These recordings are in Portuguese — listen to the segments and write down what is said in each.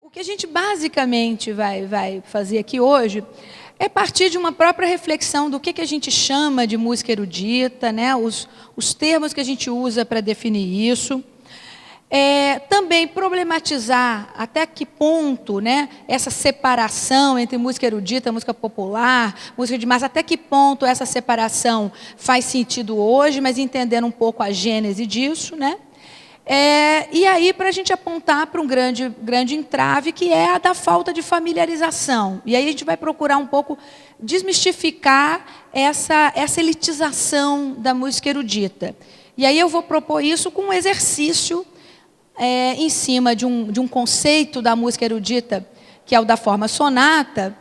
O que a gente basicamente vai fazer aqui hoje é partir de uma própria reflexão do que a gente chama de música erudita, né? Os termos que a gente usa para definir isso. Também problematizar até que ponto, né, essa separação entre música erudita, música popular, música de massa, até que ponto essa separação faz sentido hoje, mas entendendo um pouco a gênese disso, né? E aí, para a gente apontar para um grande entrave, que é a da falta de familiarização. E aí a gente vai procurar um pouco desmistificar essa elitização da música erudita. E aí eu vou propor isso com um exercício em cima de um conceito da música erudita, que é o da forma sonata,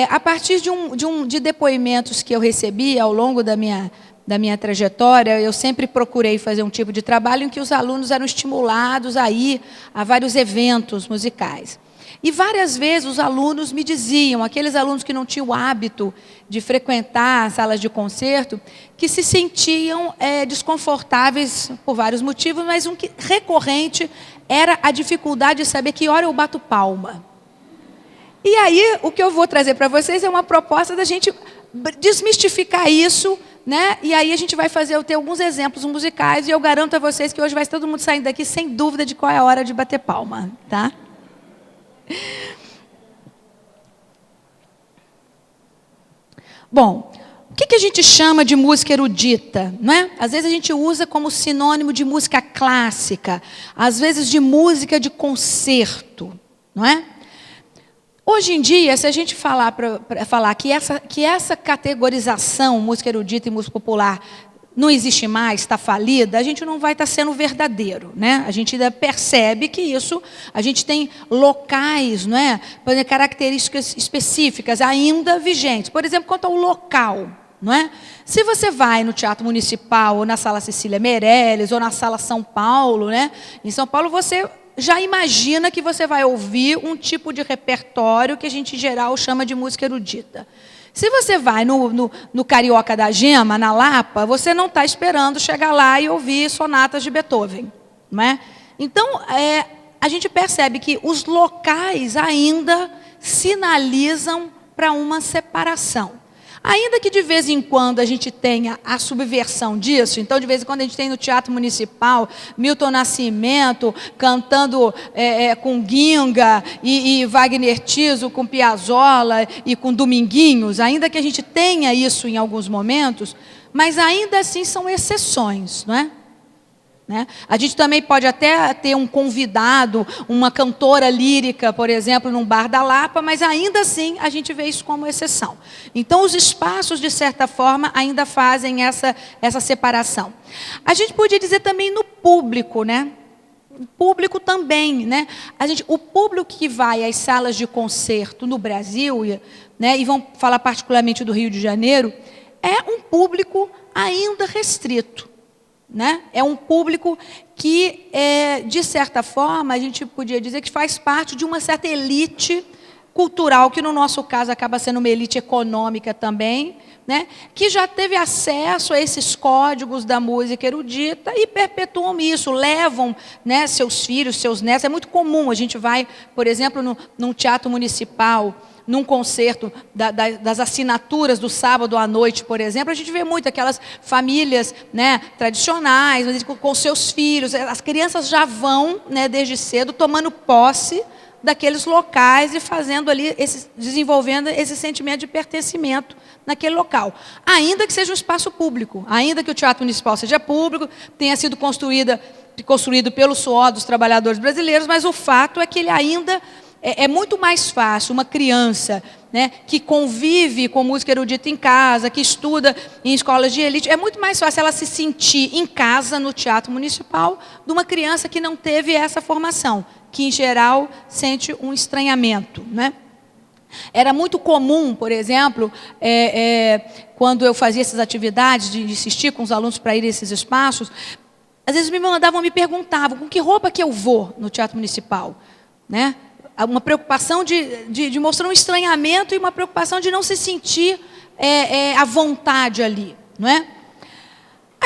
a partir de depoimentos que eu recebi ao longo da minha trajetória. Eu sempre procurei fazer um tipo de trabalho em que os alunos eram estimulados a ir a vários eventos musicais. E várias vezes os alunos me diziam, aqueles alunos que não tinham o hábito de frequentar salas de concerto, que se sentiam desconfortáveis por vários motivos, mas um recorrente era a dificuldade de saber que hora eu bato palma. E aí, o que eu vou trazer para vocês é uma proposta da gente desmistificar isso, né? E aí a gente vai ter alguns exemplos musicais, e eu garanto a vocês que hoje vai todo mundo saindo daqui sem dúvida de qual é a hora de bater palma, tá? Bom, o que a gente chama de música erudita, não é? Às vezes a gente usa como sinônimo de música clássica, às vezes de música de concerto, não é? Hoje em dia, se a gente falar que essa categorização, música erudita e música popular, não existe mais, está falida, a gente não vai estar sendo verdadeiro, né? A gente ainda percebe que isso, a gente tem locais, não é? Características específicas ainda vigentes. Por exemplo, quanto ao local, não é? Se você vai no Teatro Municipal, ou na Sala Cecília Meirelles, ou na Sala São Paulo, né? Em São Paulo você já imagina que você vai ouvir um tipo de repertório que a gente, em geral, chama de música erudita. Se você vai no Carioca da Gema, na Lapa, você não está esperando chegar lá e ouvir sonatas de Beethoven, não é? Então, a gente percebe que os locais ainda sinalizam para uma separação. Ainda que de vez em quando a gente tenha a subversão disso, então de vez em quando a gente tem no Teatro Municipal Milton Nascimento cantando com Ginga e Wagner Tiso com Piazzolla e com Dominguinhos, ainda que a gente tenha isso em alguns momentos, mas ainda assim são exceções, não é? Né? A gente também pode até ter um convidado, uma cantora lírica, por exemplo, num bar da Lapa, mas ainda assim a gente vê isso como exceção. Então, os espaços, de certa forma, ainda fazem essa separação. A gente podia dizer também no público, né? O público também, né? O público que vai às salas de concerto no Brasil, né, e vamos falar particularmente do Rio de Janeiro, é um público ainda restrito. Né? É um público que, de certa forma, a gente podia dizer que faz parte de uma certa elite cultural, que no nosso caso acaba sendo uma elite econômica também, né? Que já teve acesso a esses códigos da música erudita e perpetuam isso, levam, né, seus filhos, seus netos. É muito comum, a gente vai, por exemplo, num teatro municipal, num concerto das assinaturas do sábado à noite, por exemplo, a gente vê muito aquelas famílias, né, tradicionais, com seus filhos. As crianças já vão, né, desde cedo, tomando posse daqueles locais e fazendo ali, desenvolvendo esse sentimento de pertencimento naquele local. Ainda que seja um espaço público, ainda que o Teatro Municipal seja público, tenha sido construído pelo suor dos trabalhadores brasileiros, mas o fato é que ele ainda... É muito mais fácil uma criança, né, que convive com música erudita em casa, que estuda em escolas de elite, é muito mais fácil ela se sentir em casa no Teatro Municipal de uma criança que não teve essa formação, que, em geral, sente um estranhamento, né? Era muito comum, por exemplo, quando eu fazia essas atividades de insistir com os alunos para ir a esses espaços, às vezes me perguntavam com que roupa que eu vou no Teatro Municipal, né? Uma preocupação de mostrar um estranhamento e uma preocupação de não se sentir à vontade ali, não é?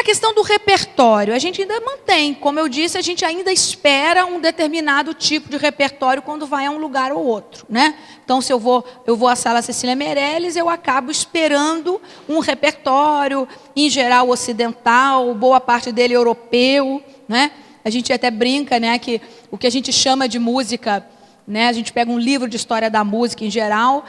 A questão do repertório, a gente ainda mantém. Como eu disse, a gente ainda espera um determinado tipo de repertório quando vai a um lugar ou outro, né? Então, se eu vou à Sala Cecília Meirelles, eu acabo esperando um repertório, em geral ocidental, boa parte dele europeu, né? A gente até brinca, né, que o que a gente chama de música, né, a gente pega um livro de história da música em geral,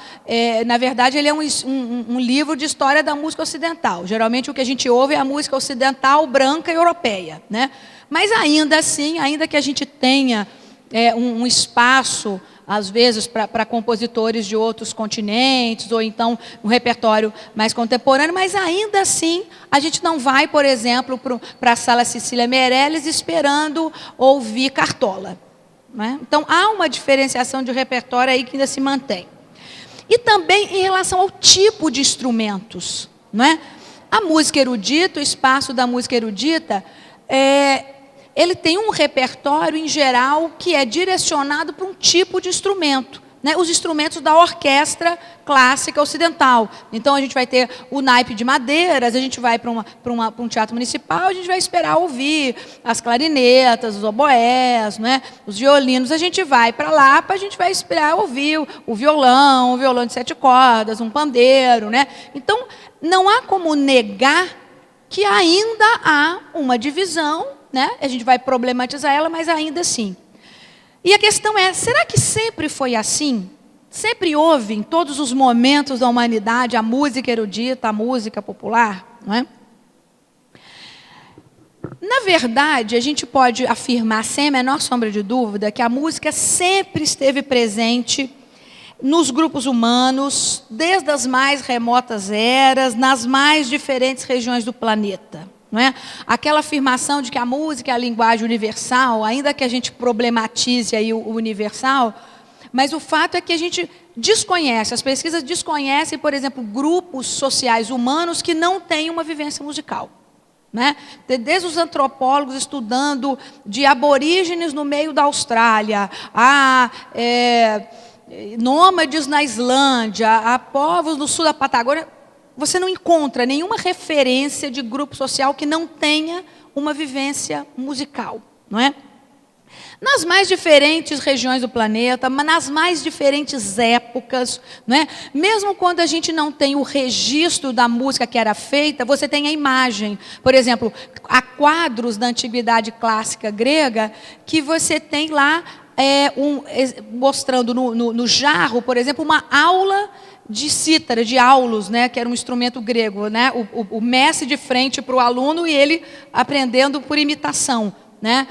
na verdade ele é um livro de história da música ocidental. Geralmente o que a gente ouve é a música ocidental, branca e europeia, né? Mas ainda assim, ainda que a gente tenha um espaço, às vezes, para compositores de outros continentes, ou então um repertório mais contemporâneo, mas ainda assim a gente não vai, por exemplo, para a Sala Cecília Meirelles esperando ouvir Cartola. Né? Então, há uma diferenciação de repertório aí que ainda se mantém. E também em relação ao tipo de instrumentos. Não é? A música erudita, o espaço da música erudita, ele tem um repertório, em geral, que é direcionado para um tipo de instrumento. Né? Os instrumentos da orquestra clássica ocidental. Então, a gente vai ter o naipe de madeiras, a gente vai para um teatro municipal, a gente vai esperar ouvir as clarinetas, os oboés, né? Os violinos. A gente vai para lá, a gente vai esperar ouvir o violão de 7 cordas, um pandeiro. Né? Então, não há como negar que ainda há uma divisão, né? A gente vai problematizar ela, mas ainda assim. E a questão é, será que sempre foi assim? Sempre houve, em todos os momentos da humanidade, a música erudita, a música popular? Não é? Na verdade, a gente pode afirmar, sem a menor sombra de dúvida, que a música sempre esteve presente nos grupos humanos, desde as mais remotas eras, nas mais diferentes regiões do planeta. Não é? Aquela afirmação de que a música é a linguagem universal, ainda que a gente problematize aí o universal, mas o fato é que a gente desconhece, as pesquisas desconhecem, por exemplo, grupos sociais humanos que não têm uma vivência musical. Né? Desde os antropólogos estudando de aborígenes no meio da Austrália, a nômades na Islândia, a povos no sul da Patagônia, você não encontra nenhuma referência de grupo social que não tenha uma vivência musical, não é? Nas mais diferentes regiões do planeta, mas nas mais diferentes épocas, não é? Mesmo quando a gente não tem o registro da música que era feita, você tem a imagem. Por exemplo, há quadros da antiguidade clássica grega que você tem lá mostrando no jarro, por exemplo, uma aula de cítara, de aulos, né, que era um instrumento grego, né, o mestre de frente para o aluno e ele aprendendo por imitação, né.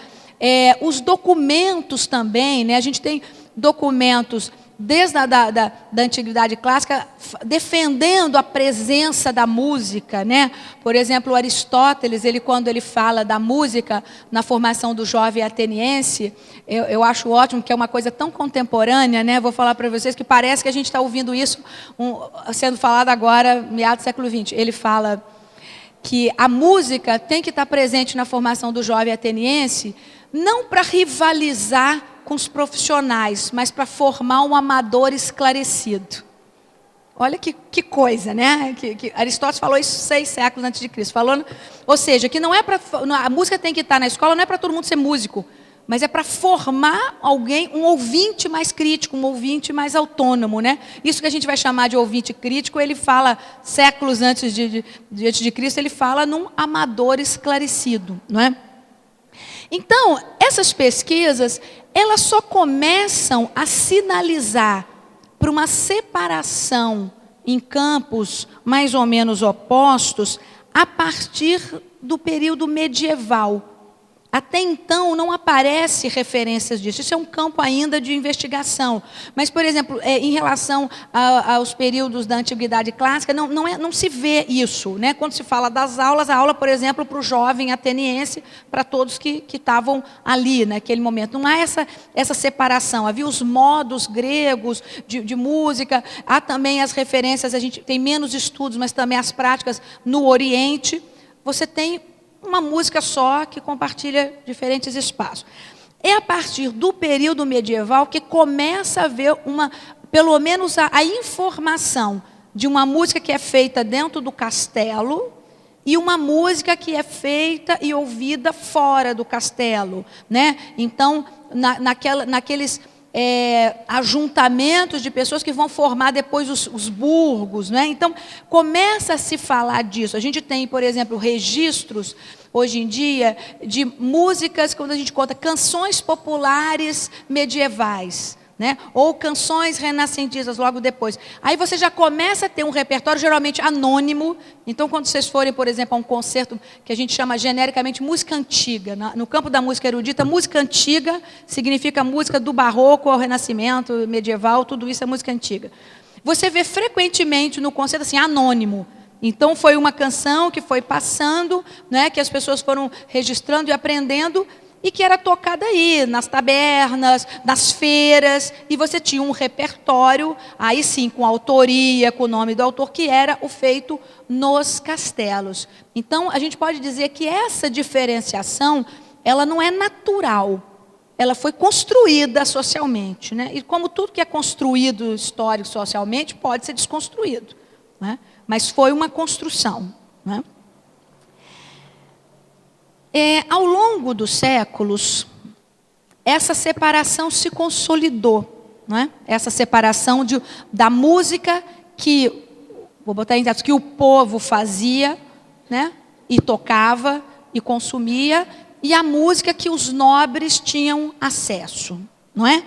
Os documentos também, né, a gente tem documentos desde da antiguidade clássica defendendo a presença da música, né? Por exemplo, Aristóteles, quando ele fala da música na formação do jovem ateniense, eu acho ótimo, que é uma coisa tão contemporânea, né? Vou falar para vocês que parece que a gente está ouvindo isso sendo falado agora, meados do século XX. Ele fala que a música tem que estar presente na formação do jovem ateniense, não para rivalizar com os profissionais, mas para formar um amador esclarecido. Olha que coisa, né? Que Aristóteles falou isso 6 séculos antes de Cristo. Falando, ou seja, que não é para a música tem que estar na escola, não é para todo mundo ser músico, mas é para formar alguém, um ouvinte mais crítico, um ouvinte mais autônomo, né? Isso que a gente vai chamar de ouvinte crítico, ele fala séculos antes de Cristo, ele fala num amador esclarecido, não é? Então, essas pesquisas, elas só começam a sinalizar para uma separação em campos mais ou menos opostos a partir do período medieval. Até então, não aparece referências disso. Isso é um campo ainda de investigação. Mas, por exemplo, em relação aos períodos da Antiguidade Clássica, não se vê isso. Né? Quando se fala das aulas, a aula, por exemplo, para o jovem ateniense, para todos que estavam ali naquele momento. Não há essa separação. Havia os modos gregos de música, há também as referências, a gente tem menos estudos, mas também as práticas no Oriente. Você tem uma música só que compartilha diferentes espaços. É a partir do período medieval que começa a haver pelo menos a informação de uma música que é feita dentro do castelo e uma música que é feita e ouvida fora do castelo, né? Então, naqueles ajuntamentos de pessoas que vão formar depois os burgos, né? Então, começa a se falar disso. A gente tem, por exemplo, registros, hoje em dia, de músicas, quando a gente conta canções populares medievais, né? Ou canções renascentistas logo depois. Aí você já começa a ter um repertório geralmente anônimo. Então, quando vocês forem, por exemplo, a um concerto que a gente chama genericamente música antiga, no campo da música erudita, música antiga significa música do barroco ao renascimento, medieval, tudo isso é música antiga. Você vê frequentemente no concerto assim, anônimo. Então, foi uma canção que foi passando, né, que as pessoas foram registrando e aprendendo, e que era tocada aí, nas tabernas, nas feiras, e você tinha um repertório, aí sim, com autoria, com o nome do autor, que era o feito nos castelos. Então, a gente pode dizer que essa diferenciação, ela não é natural, ela foi construída socialmente, né? E como tudo que é construído histórico socialmente, pode ser desconstruído, né? Mas foi uma construção, né? Ao longo dos séculos, essa separação se consolidou, não é? Essa separação da música que, vou botar em termos, que o povo fazia, né? E tocava e consumia, e a música que os nobres tinham acesso, não é?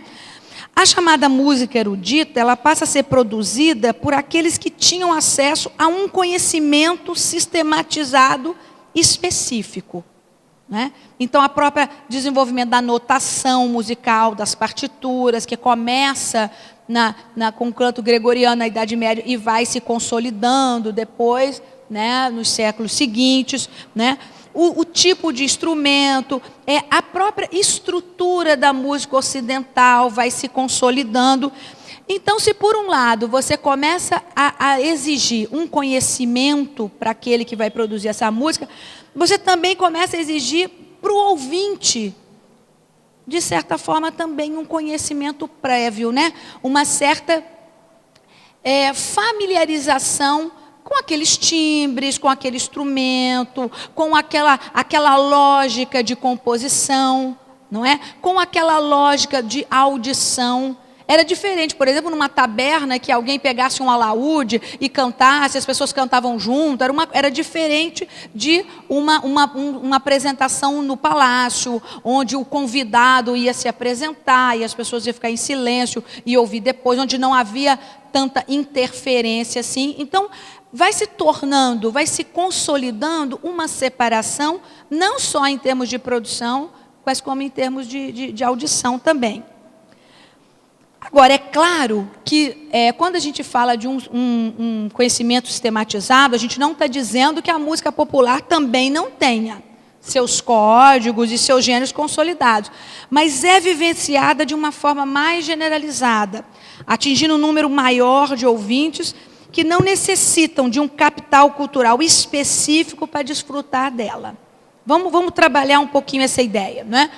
A chamada música erudita, ela passa a ser produzida por aqueles que tinham acesso a um conhecimento sistematizado específico. Né? Então, a própria desenvolvimento da notação musical, das partituras, que começa com o canto gregoriano na Idade Média e vai se consolidando depois, né, nos séculos seguintes, né? O tipo de instrumento, a própria estrutura da música ocidental vai se consolidando. Então, se por um lado você começa a exigir um conhecimento para aquele que vai produzir essa música, você também começa a exigir para o ouvinte, de certa forma, também um conhecimento prévio, né? Uma certa familiarização com aqueles timbres, com aquele instrumento, com aquela lógica de composição, não é? Com aquela lógica de audição. Era diferente, por exemplo, numa taberna que alguém pegasse um alaúde e cantasse, as pessoas cantavam junto, era diferente de uma apresentação no palácio, onde o convidado ia se apresentar e as pessoas iam ficar em silêncio e ouvir depois, onde não havia tanta interferência assim. Então, vai se tornando, vai se consolidando uma separação, não só em termos de produção, mas como em termos de audição também. Agora, é claro que quando a gente fala de um conhecimento sistematizado, a gente não está dizendo que a música popular também não tenha seus códigos e seus gêneros consolidados, mas é vivenciada de uma forma mais generalizada, atingindo um número maior de ouvintes que não necessitam de um capital cultural específico para desfrutar dela. Vamos trabalhar um pouquinho essa ideia, não é?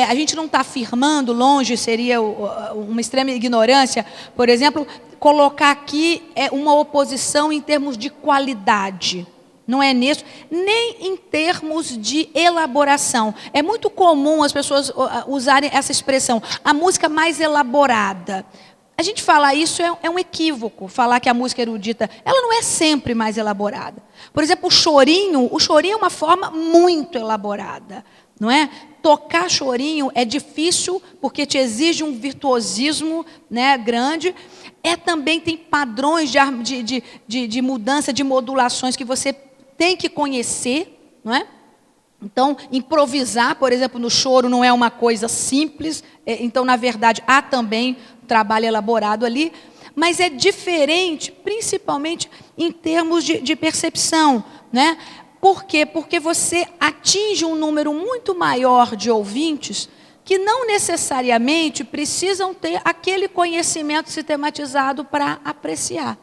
A gente não está afirmando, longe, seria uma extrema ignorância, por exemplo, colocar aqui uma oposição em termos de qualidade. Não é nisso, nem em termos de elaboração. É muito comum as pessoas usarem essa expressão, a música mais elaborada. A gente falar isso é um equívoco, falar que a música erudita, ela não é sempre mais elaborada. Por exemplo, o chorinho é uma forma muito elaborada, não é? Tocar chorinho é difícil porque te exige um virtuosismo, né, grande. Também tem padrões de mudança, de modulações que você tem que conhecer, não é? Então, improvisar, por exemplo, no choro não é uma coisa simples. Então, na verdade, há também um trabalho elaborado ali. Mas é diferente, principalmente em termos de percepção, né? Por quê? Porque você atinge um número muito maior de ouvintes que não necessariamente precisam ter aquele conhecimento sistematizado para apreciar,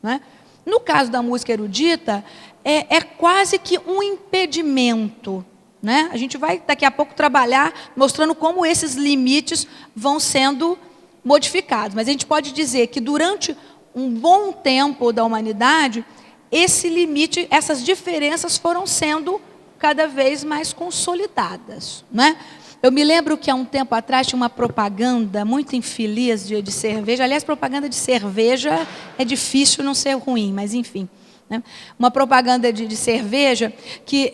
né? No caso da música erudita, é quase que um impedimento, né? A gente vai daqui a pouco trabalhar mostrando como esses limites vão sendo modificados. Mas a gente pode dizer que durante um bom tempo da humanidade, esse limite, essas diferenças foram sendo cada vez mais consolidadas, né? Eu me lembro que há um tempo atrás tinha uma propaganda muito infeliz de cerveja. Aliás, propaganda de cerveja é difícil não ser ruim, mas enfim. Né? Uma propaganda de cerveja que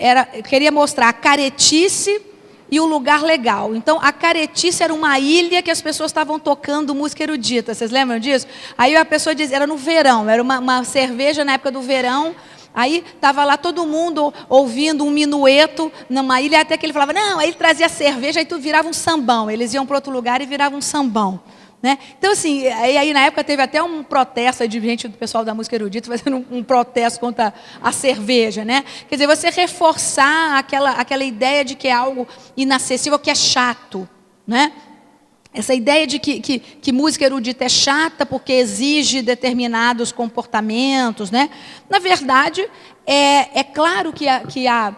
queria mostrar a caretice e o lugar legal. Então, a caretice era uma ilha que as pessoas estavam tocando música erudita. Vocês lembram disso? Aí a pessoa dizia, era no verão, era uma cerveja na época do verão. Aí estava lá todo mundo ouvindo um minueto numa ilha, até que ele falava, não, aí ele trazia cerveja, aí tudo virava um sambão. Eles iam para outro lugar e virava um sambão. Né? Então, assim, aí na época teve até um protesto de gente do pessoal da música erudita fazendo um protesto contra a cerveja. Né? Quer dizer, você reforçar aquela ideia de que é algo inacessível, que é chato. Né? Essa ideia de que música erudita é chata porque exige determinados comportamentos. Né? Na verdade, é claro que a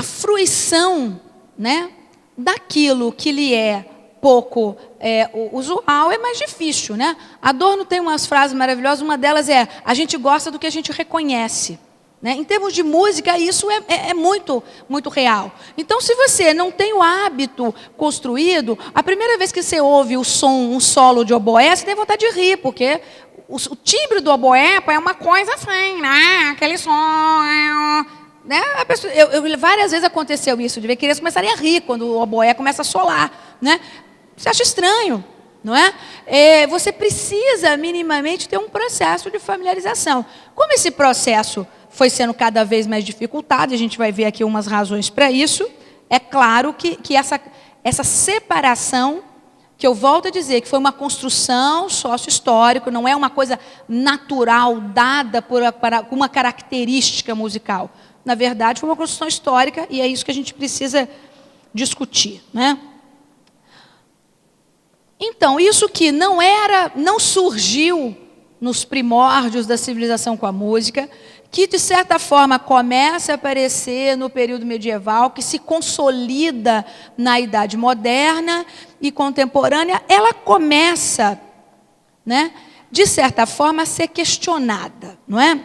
fruição, né, daquilo que lhe é pouco usual é mais difícil. Né? Adorno tem umas frases maravilhosas, uma delas é, a gente gosta do que a gente reconhece. Né? Em termos de música, isso é muito, muito real. Então, se você não tem o hábito construído, a primeira vez que você ouve um solo de oboé, você tem vontade de rir, porque o timbre do oboé é uma coisa assim, né? Aquele som. Né? Várias vezes aconteceu isso, de ver crianças começarem a rir quando o oboé começa a solar. Né? Você acha estranho, não é? Você precisa minimamente ter um processo de familiarização. Como esse processo foi sendo cada vez mais dificultado, a gente vai ver aqui umas razões para isso, é claro que essa separação, que eu volto a dizer, que foi uma construção sócio-histórica, não é uma coisa natural, dada por uma característica musical. Na verdade, foi uma construção histórica e é isso que a gente precisa discutir. Né? Então, isso que não surgiu nos primórdios da civilização com a música, que, de certa forma, começa a aparecer no período medieval, que se consolida na Idade Moderna e contemporânea, ela começa, né, de certa forma, a ser questionada. Não é?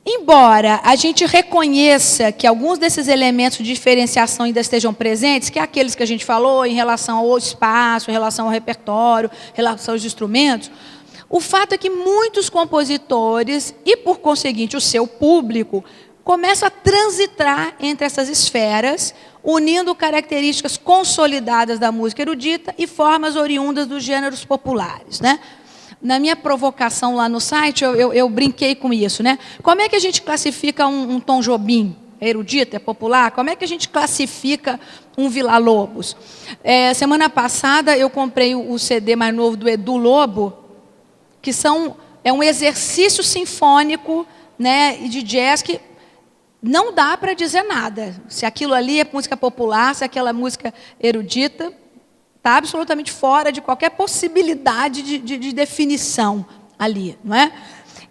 Embora a gente reconheça que alguns desses elementos de diferenciação ainda estejam presentes, que é aqueles que a gente falou em relação ao espaço, em relação ao repertório, em relação aos instrumentos, o fato é que muitos compositores, e por conseguinte o seu público, começam a transitar entre essas esferas, unindo características consolidadas da música erudita e formas oriundas dos gêneros populares. Né? Na minha provocação lá no site, eu brinquei com isso. Né? Como é que a gente classifica um Tom Jobim? É erudito, é popular? Como é que a gente classifica um Villa-Lobos? Semana passada eu comprei o CD mais novo do Edu Lobo, que é um exercício sinfônico, né, e de jazz que não dá para dizer nada. Se aquilo ali é música popular, se aquela música erudita, está absolutamente fora de qualquer possibilidade de definição ali. Não é?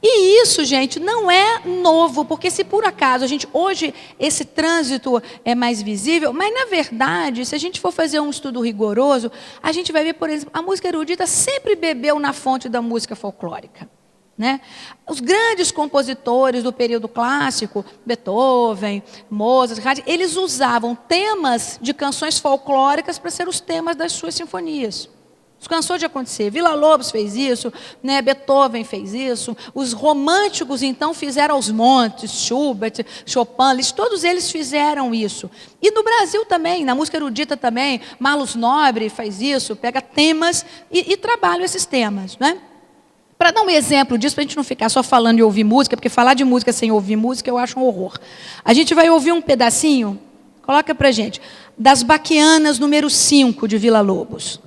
E isso, gente, não é novo, porque se por acaso hoje esse trânsito é mais visível, mas na verdade, se a gente for fazer um estudo rigoroso, a gente vai ver, por exemplo, a música erudita sempre bebeu na fonte da música folclórica. Né? Os grandes compositores do período clássico, Beethoven, Mozart, eles usavam temas de canções folclóricas para ser os temas das suas sinfonias. Isso cansou de acontecer. Villa-Lobos fez isso, né? Beethoven fez isso. Os românticos, então, fizeram aos montes. Schubert, Chopin, todos eles fizeram isso. E no Brasil também, na música erudita também. Marlos Nobre faz isso, pega temas e trabalha esses temas. Né? Para dar um exemplo disso, para a gente não ficar só falando e ouvir música, porque falar de música sem ouvir música eu acho um horror. A gente vai ouvir um pedacinho, coloca para a gente, das Baquianas número 5 de Villa-Lobos.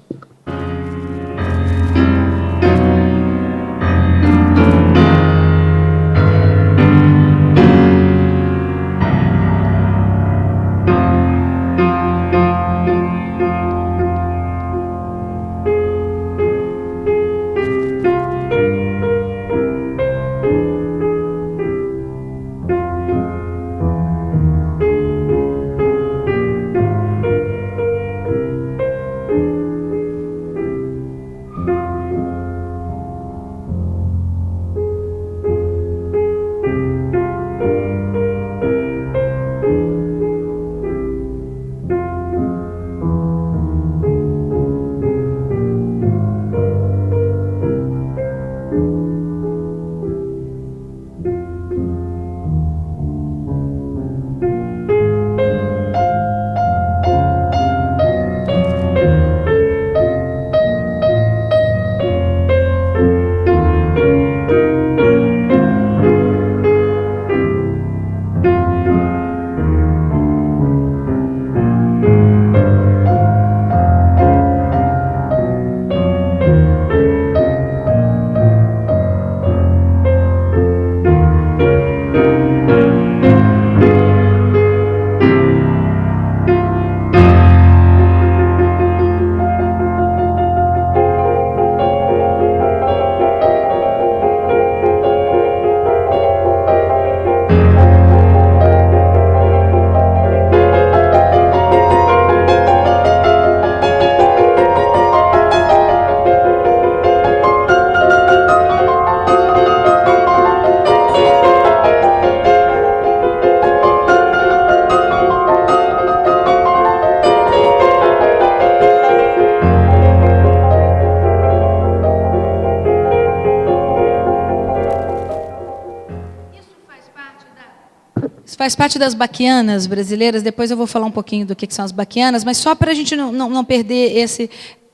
faz parte das baquianas brasileiras. Depois eu vou falar um pouquinho do que são as baquianas, mas só para a gente não perder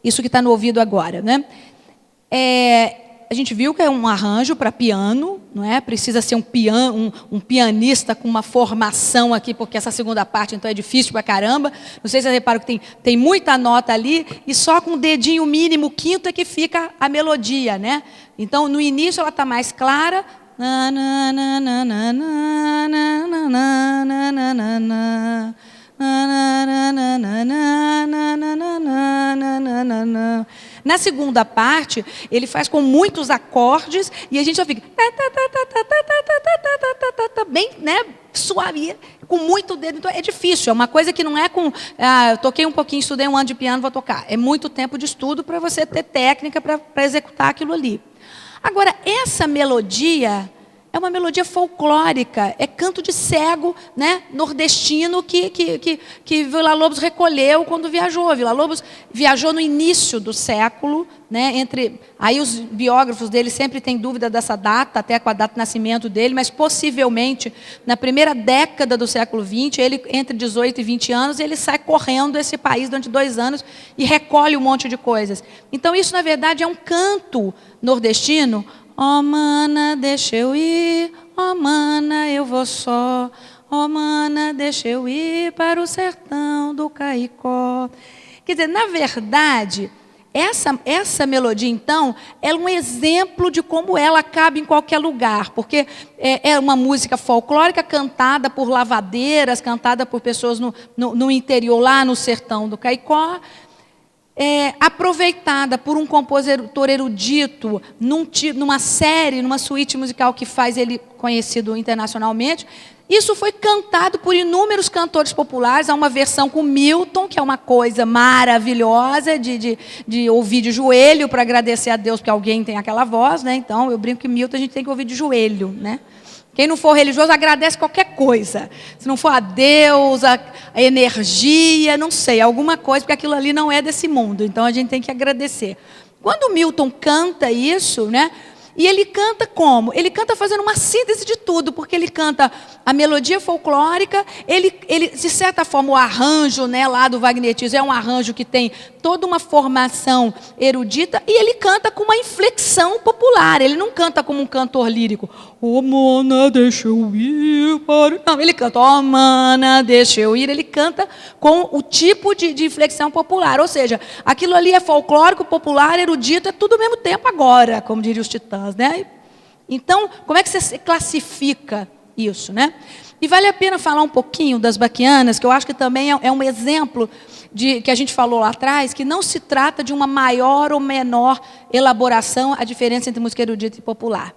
isso que está no ouvido agora, né? A gente viu que é um arranjo para piano, não é? Precisa ser um pianista com uma formação aqui, porque essa segunda parte então é difícil pra caramba. Não sei se vocês reparam que tem muita nota ali e só com o dedinho mínimo quinto é que fica a melodia, né? Então no início ela está mais clara. Na segunda parte, ele faz com muitos acordes e a gente só fica bem, né, suave, com muito dedo. Então é difícil, é uma coisa que não é com... eu toquei um pouquinho, estudei um ano de piano, vou tocar. É muito tempo de estudo para você ter técnica para executar aquilo ali. Agora, essa melodia é uma melodia folclórica, é canto de cego, né, nordestino que Villa-Lobos recolheu quando viajou. Villa-Lobos viajou no início do século, né, aí os biógrafos dele sempre têm dúvida dessa data, até com a data de nascimento dele, mas possivelmente na primeira década do século XX, ele entre 18 e 20 anos, ele sai correndo esse país durante 2 anos e recolhe um monte de coisas. Então isso, na verdade, é um canto nordestino. Ó, mana, deixa eu ir, ó, mana, eu vou só, ó, mana, deixa eu ir para o sertão do Caicó. Quer dizer, na verdade, essa melodia, então, é um exemplo de como ela cabe em qualquer lugar, porque é uma música folclórica cantada por lavadeiras, cantada por pessoas no interior, lá no sertão do Caicó, aproveitada por um compositor erudito numa série, numa suíte musical que faz ele conhecido internacionalmente. Isso foi cantado por inúmeros cantores populares. Há uma versão com Milton, que é uma coisa maravilhosa de ouvir de joelho para agradecer a Deus, porque alguém tem aquela voz, né? Então, eu brinco que Milton a gente tem que ouvir de joelho, né? Quem não for religioso agradece qualquer coisa. Se não for a Deus, a energia, não sei, alguma coisa, porque aquilo ali não é desse mundo. Então a gente tem que agradecer. Quando o Milton canta isso, né? E ele canta como? Ele canta fazendo uma síntese de tudo, porque ele canta a melodia folclórica, ele de certa forma, o arranjo, né, lá do wagnetismo é um arranjo que tem toda uma formação erudita, e ele canta com uma inflexão popular, ele não canta como um cantor lírico. Ó, mana, deixa eu ir para... Não, ele canta, ó, mana, deixa eu ir, ele canta com o tipo de inflexão popular, ou seja, aquilo ali é folclórico, popular, erudito, é tudo ao mesmo tempo agora, como diriam os Titãs, né? Então, como é que você classifica isso, né? E vale a pena falar um pouquinho das baquianas, que eu acho que também é um exemplo que a gente falou lá atrás, que não se trata de uma maior ou menor elaboração, a diferença entre música erudita e popular.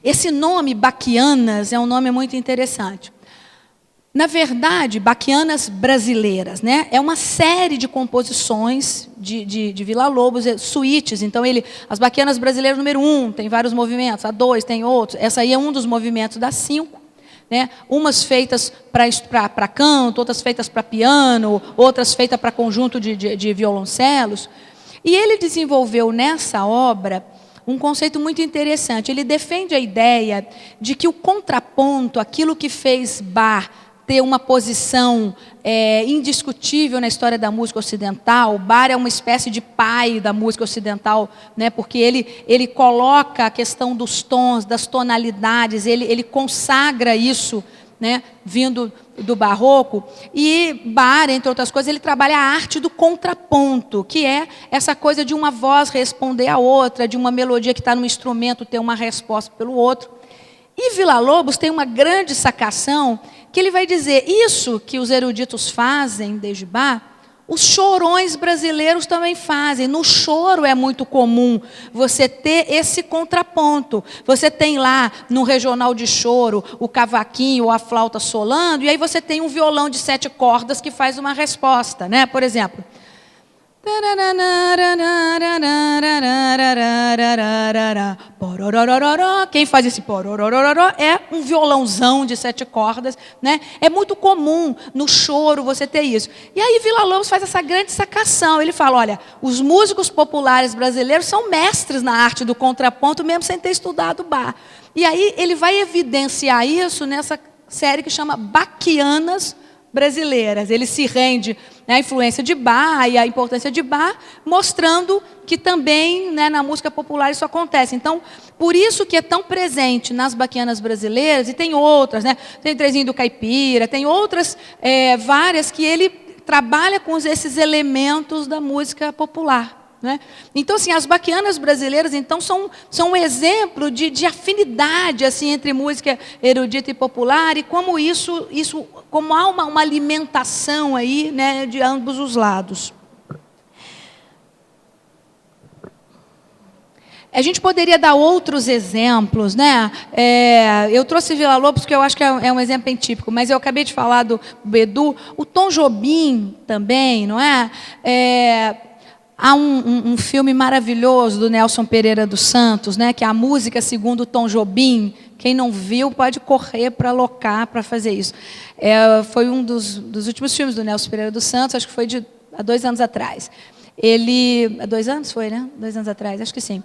Esse nome, baquianas, é um nome muito interessante. Na verdade, baquianas brasileiras, né? É uma série de composições de Villa-Lobos, suítes. Então, as baquianas brasileiras número 1, tem vários movimentos, a 2 tem outros. Essa aí é um dos movimentos das 5. Né? Umas feitas para canto, outras feitas para piano, outras feitas para conjunto de violoncelos. E ele desenvolveu nessa obra um conceito muito interessante. Ele defende a ideia de que o contraponto, aquilo que fez Bach ter uma posição indiscutível na história da música ocidental. Bach é uma espécie de pai da música ocidental, né, porque ele coloca a questão dos tons, das tonalidades, ele consagra isso, né, vindo do barroco. E Bach, entre outras coisas, ele trabalha a arte do contraponto, que é essa coisa de uma voz responder à outra, de uma melodia que está no instrumento ter uma resposta pelo outro. E Villa-Lobos tem uma grande sacação, que ele vai dizer, isso que os eruditos fazem desde Bach, os chorões brasileiros também fazem. No choro é muito comum você ter esse contraponto. Você tem lá, no regional de choro, o cavaquinho ou a flauta solando, e aí você tem um violão de 7 cordas que faz uma resposta, né? Por exemplo... Quem faz esse é um violãozão de 7 cordas, né? É muito comum no choro você ter isso. E aí Villa-Lobos faz essa grande sacação. Ele fala, olha, os músicos populares brasileiros são mestres na arte do contraponto, mesmo sem ter estudado Bach. E aí ele vai evidenciar isso nessa série que chama Baquianas Brasileiras. Ele se rende, né, à influência de Bach e à importância de Bach, mostrando que também, né, na música popular isso acontece. Então, por isso que é tão presente nas Baquianas Brasileiras, e tem outras, né? Tem o Trezinho do Caipira, tem outras várias que ele trabalha com esses elementos da música popular. Né? Então, assim, as Baquianas Brasileiras, então, são um exemplo de afinidade assim, entre música erudita e popular, e como como há uma alimentação aí, né, de ambos os lados. A gente poderia dar outros exemplos, né? Eu trouxe Villa-Lobos porque eu acho que é um exemplo bem típico, mas eu acabei de falar do Bedu, o Tom Jobim também, não é? Há um filme maravilhoso do Nelson Pereira dos Santos, né, que é a música segundo Tom Jobim. Quem não viu pode correr para alocar para fazer isso. Foi um dos últimos filmes do Nelson Pereira dos Santos, acho que foi há 2 anos atrás. Há 2 anos foi, né? 2 anos atrás, acho que sim.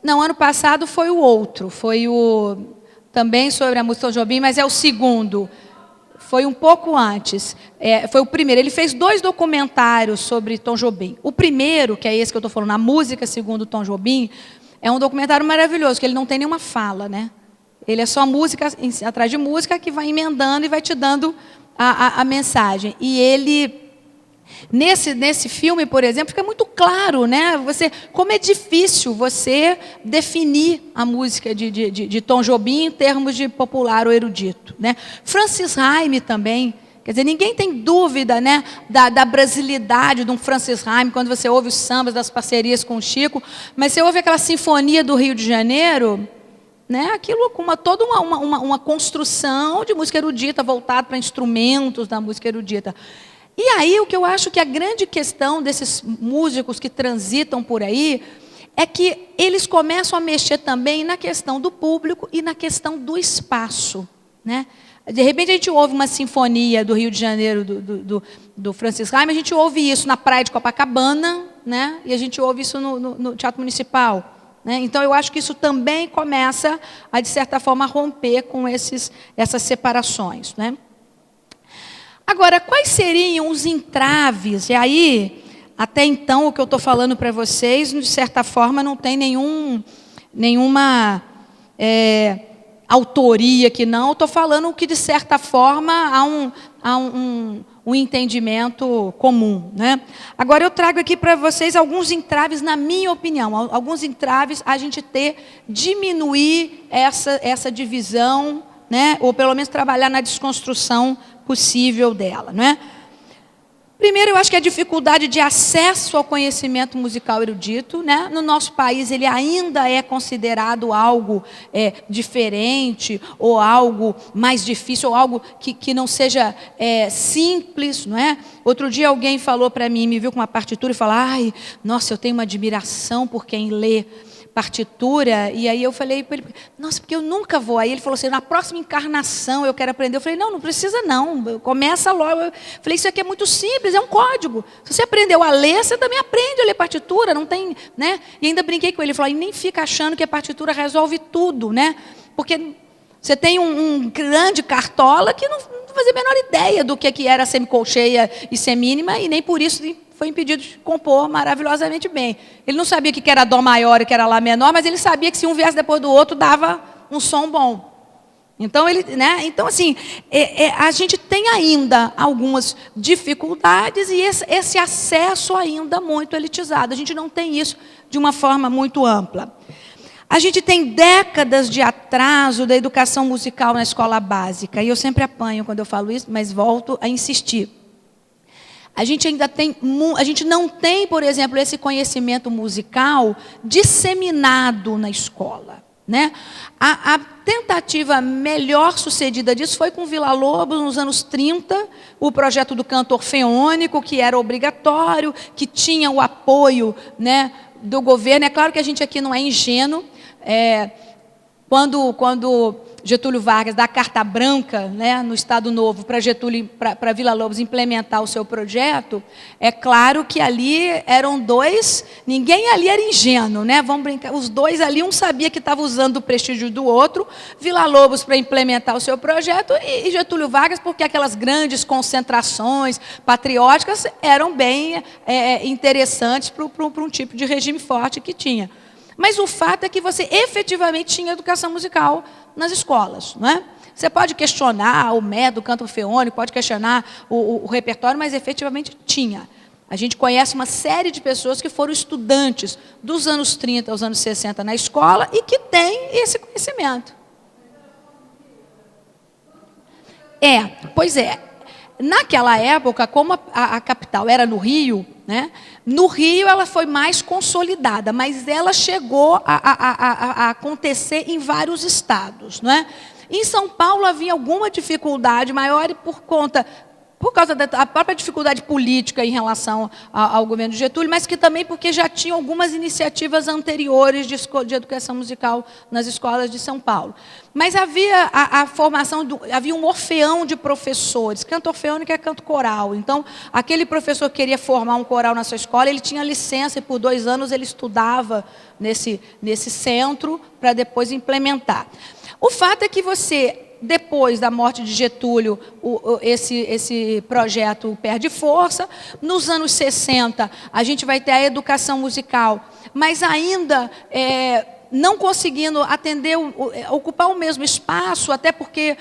Não, ano passado foi o outro, foi também sobre a música Tom Jobim, mas é o segundo. Foi um pouco antes. Foi o primeiro. Ele fez 2 documentários sobre Tom Jobim. O primeiro, que é esse que eu estou falando, a música segundo Tom Jobim, é um documentário maravilhoso, que ele não tem nenhuma fala, né? Ele é só música atrás de música que vai emendando e vai te dando a mensagem. E ele, nesse filme, por exemplo, fica muito claro, né? Como é difícil você definir a música de Tom Jobim em termos de popular ou erudito, né? Francis Haime também. Quer dizer, ninguém tem dúvida, né, da brasilidade de um Francis Haime, quando você ouve os sambas das parcerias com o Chico, mas você ouve aquela sinfonia do Rio de Janeiro, né, aquilo com toda uma construção de música erudita, voltada para instrumentos da música erudita. E aí, o que eu acho que a grande questão desses músicos que transitam por aí é que eles começam a mexer também na questão do público e na questão do espaço, né? De repente, a gente ouve uma sinfonia do Rio de Janeiro, do Francis Haime, a gente ouve isso na praia de Copacabana, né? E a gente ouve isso no Teatro Municipal. Né? Então, eu acho que isso também começa a, de certa forma, romper com essas separações. Né? Agora, quais seriam os entraves? E aí, até então, o que eu estou falando para vocês, de certa forma, não tem nenhuma autoria que não. Eu estou falando que, de certa forma, há um entendimento comum. Né? Agora, eu trago aqui para vocês alguns entraves, na minha opinião, alguns entraves a gente diminuir essa divisão, né? Ou pelo menos trabalhar na desconstrução possível dela. Não é? Primeiro, eu acho que a dificuldade de acesso ao conhecimento musical erudito, né? No nosso país, ele ainda é considerado algo diferente, ou algo mais difícil, ou algo que não seja simples. Não é? Outro dia alguém falou para mim, me viu com uma partitura e falou: ai, nossa, eu tenho uma admiração por quem lê partitura. E aí eu falei para ele: nossa, porque eu nunca vou. Aí ele falou assim: na próxima encarnação eu quero aprender. Eu falei: não precisa não, começa logo. Eu falei: isso aqui é muito simples, é um código. Se você aprendeu a ler, você também aprende a ler partitura, não tem, né? E ainda brinquei com ele, falou: e nem fica achando que a partitura resolve tudo, né? Porque você tem um grande cartola que não fazia a menor ideia do que era semicolcheia e semínima, e nem por isso foi impedido de compor maravilhosamente bem. Ele não sabia o que era Dó maior e o que era Lá menor, mas ele sabia que se um viesse depois do outro, dava um som bom. Então, então assim, a gente tem ainda algumas dificuldades e esse acesso ainda muito elitizado. A gente não tem isso de uma forma muito ampla. A gente tem décadas de atraso da educação musical na escola básica. E eu sempre apanho quando eu falo isso, mas volto a insistir. A gente não tem, por exemplo, esse conhecimento musical disseminado na escola. Né? A tentativa melhor sucedida disso foi com Villa-Lobos, nos anos 30, o projeto do canto orfeônico, que era obrigatório, que tinha o apoio, né, do governo. É claro que a gente aqui não é ingênuo. Quando Getúlio Vargas dar carta branca, né, no Estado Novo para Vila Lobos implementar o seu projeto, é claro que ali eram dois, ninguém ali era ingênuo, né? Vamos brincar, os dois ali, um sabia que estava usando o prestígio do outro, Vila Lobos para implementar o seu projeto e Getúlio Vargas porque aquelas grandes concentrações patrióticas eram bem interessantes para um tipo de regime forte que tinha. Mas o fato é que você efetivamente tinha educação musical nas escolas, não é? Você pode questionar o método, o canto orfeônico, pode questionar o repertório, mas efetivamente tinha. A gente conhece uma série de pessoas que foram estudantes dos anos 30 aos anos 60 na escola e que têm esse conhecimento. Pois é. Naquela época, como a capital era no Rio, né, no Rio ela foi mais consolidada, mas ela chegou a acontecer em vários estados. Não é? Em São Paulo havia alguma dificuldade maior por causa da própria dificuldade política em relação ao governo de Getúlio, mas que também porque já tinha algumas iniciativas anteriores de educação musical nas escolas de São Paulo. Mas havia a formação, havia um orfeão de professores, canto orfeônico é canto coral. Então, aquele professor que queria formar um coral na sua escola, ele tinha licença e por 2 anos ele estudava nesse centro para depois implementar. O fato é que depois da morte de Getúlio, esse projeto perde força. Nos anos 60, a gente vai ter a educação musical, mas ainda não conseguindo ocupar o mesmo espaço, até porque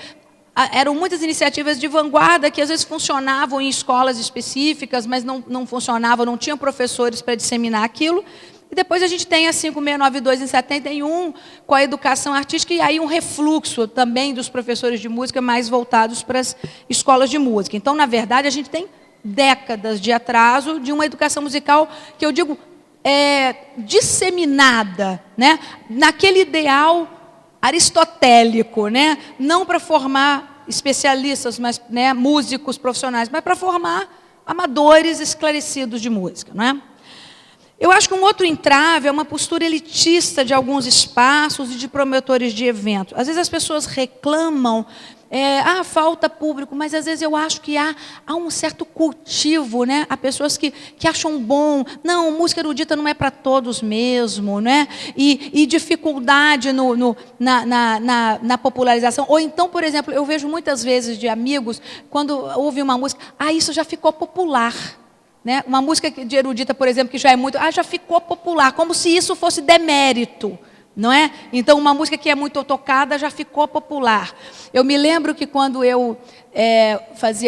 eram muitas iniciativas de vanguarda que às vezes funcionavam em escolas específicas, mas não funcionavam, não tinham professores para disseminar aquilo. E depois a gente tem a 5692 em 71, com a educação artística, e aí um refluxo também dos professores de música mais voltados para as escolas de música. Então, na verdade, a gente tem décadas de atraso de uma educação musical que eu digo disseminada, né, naquele ideal aristotélico, né, não para formar especialistas, mas, né, músicos profissionais, mas para formar amadores esclarecidos de música, não é? Eu acho que um outro entrave é uma postura elitista de alguns espaços e de promotores de eventos. Às vezes as pessoas reclamam, falta público, mas às vezes eu acho que há um certo cultivo, né? Há pessoas que acham bom, não, música erudita não é para todos mesmo, né? E dificuldade na popularização. Ou então, por exemplo, eu vejo muitas vezes de amigos, quando ouvem uma música, isso já ficou popular. Né? Uma música de erudita, por exemplo, que já é muito... já ficou popular, como se isso fosse demérito. Não é? Então, uma música que é muito tocada já ficou popular. Eu me lembro que quando eu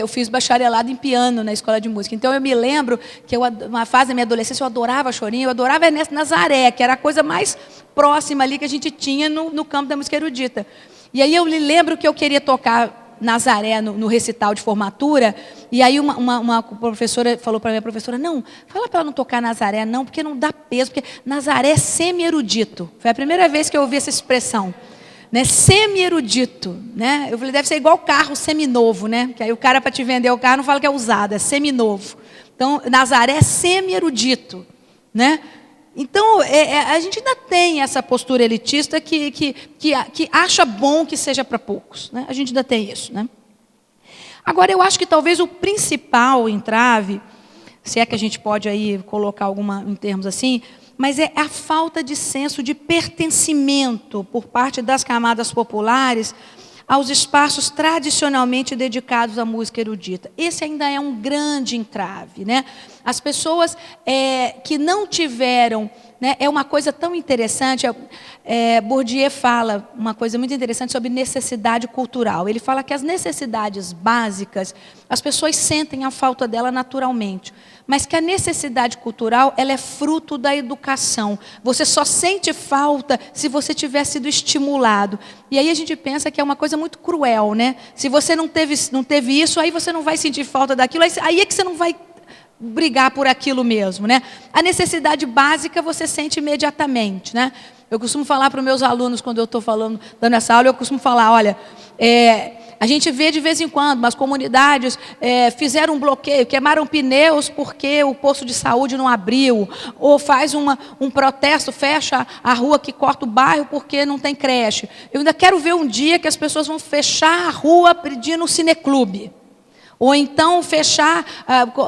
fiz bacharelado em piano na escola de música. Então, eu me lembro que uma fase da minha adolescência eu adorava chorinho, eu adorava Ernesto Nazaré, que era a coisa mais próxima ali que a gente tinha no campo da música erudita. E aí eu me lembro que eu queria tocar Nazaré no recital de formatura, e aí uma professora falou para a minha professora, não, fala para ela não tocar Nazaré não, porque não dá peso, porque Nazaré é semi-erudito. Foi a primeira vez que eu ouvi essa expressão, né? Semi-erudito, né? Eu falei, deve ser igual carro seminovo, né? Que aí o cara, para te vender o carro, não fala que é usado, é seminovo. Então, Nazaré é semi-erudito, né? Então, a gente ainda tem essa postura elitista que acha bom que seja para poucos. Né? A gente ainda tem isso. Né? Agora, eu acho que talvez o principal entrave, se é que a gente pode aí colocar alguma em termos assim, mas é a falta de senso de pertencimento por parte das camadas populares aos espaços tradicionalmente dedicados à música erudita. Esse ainda é um grande entrave. Né? As pessoas que não tiveram... Né, é uma coisa tão interessante, Bourdieu fala uma coisa muito interessante sobre necessidade cultural. Ele fala que as necessidades básicas, as pessoas sentem a falta dela naturalmente, mas que a necessidade cultural ela é fruto da educação. Você só sente falta se você tiver sido estimulado. E aí a gente pensa que é uma coisa muito cruel. Né? Se você não teve isso, aí você não vai sentir falta daquilo, aí é que você não vai brigar por aquilo mesmo, né? A necessidade básica você sente imediatamente, né? Eu costumo falar para os meus alunos, quando eu estou dando essa aula, eu costumo falar, olha, A gente vê de vez em quando, umas comunidades fizeram um bloqueio, queimaram pneus porque o posto de saúde não abriu, ou faz um protesto, fecha a rua que corta o bairro porque não tem creche. Eu ainda quero ver um dia que as pessoas vão fechar a rua pedindo um cineclube. Ou então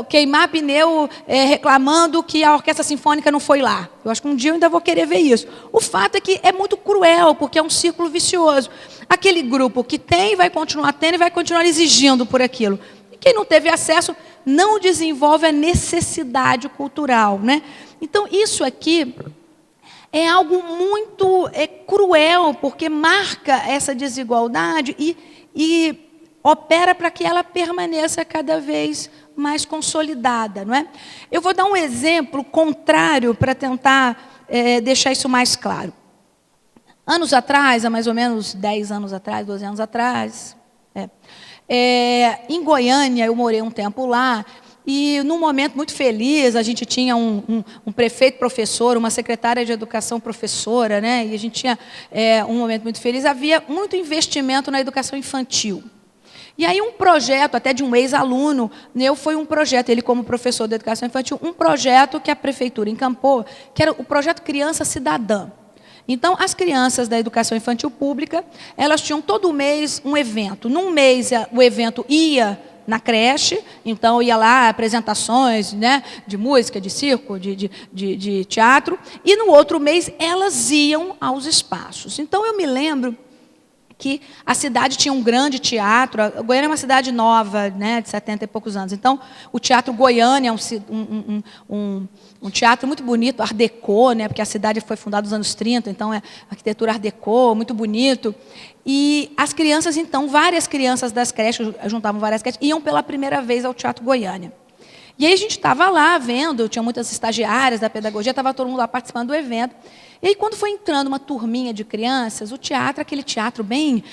queimar pneu reclamando que a orquestra sinfônica não foi lá. Eu acho que um dia eu ainda vou querer ver isso. O fato é que é muito cruel, porque é um círculo vicioso. Aquele grupo que tem, vai continuar tendo e vai continuar exigindo por aquilo. E quem não teve acesso não desenvolve a necessidade cultural, né? Então, isso aqui é algo muito cruel, porque marca essa desigualdade e opera para que ela permaneça cada vez mais consolidada, não é? Eu vou dar um exemplo contrário para tentar deixar isso mais claro. Anos atrás, há mais ou menos 10 anos atrás, 12 anos atrás, em Goiânia, eu morei um tempo lá, e num momento muito feliz, a gente tinha um prefeito professor, uma secretária de educação professora, né? E a gente tinha um momento muito feliz, havia muito investimento na educação infantil. E aí um projeto, até de um ex-aluno, foi um projeto, ele como professor de educação infantil, um projeto que a prefeitura encampou, que era o projeto Criança Cidadã. Então, as crianças da educação infantil pública, elas tinham todo mês um evento. Num mês, o evento ia na creche, então ia lá apresentações, né, de música, de circo, de teatro, e no outro mês elas iam aos espaços. Então, eu me lembro que a cidade tinha um grande teatro. A Goiânia é uma cidade nova, né, de 70 e poucos anos. Então, o Teatro Goiânia é um teatro muito bonito, Art Deco, né, porque a cidade foi fundada nos anos 30, então é arquitetura Art Deco, muito bonito. E as crianças, então, várias crianças das creches, juntavam várias creches, iam pela primeira vez ao Teatro Goiânia. E aí a gente estava lá vendo, tinha muitas estagiárias da pedagogia, estava todo mundo lá participando do evento. E aí, quando foi entrando uma turminha de crianças, o teatro, aquele teatro bem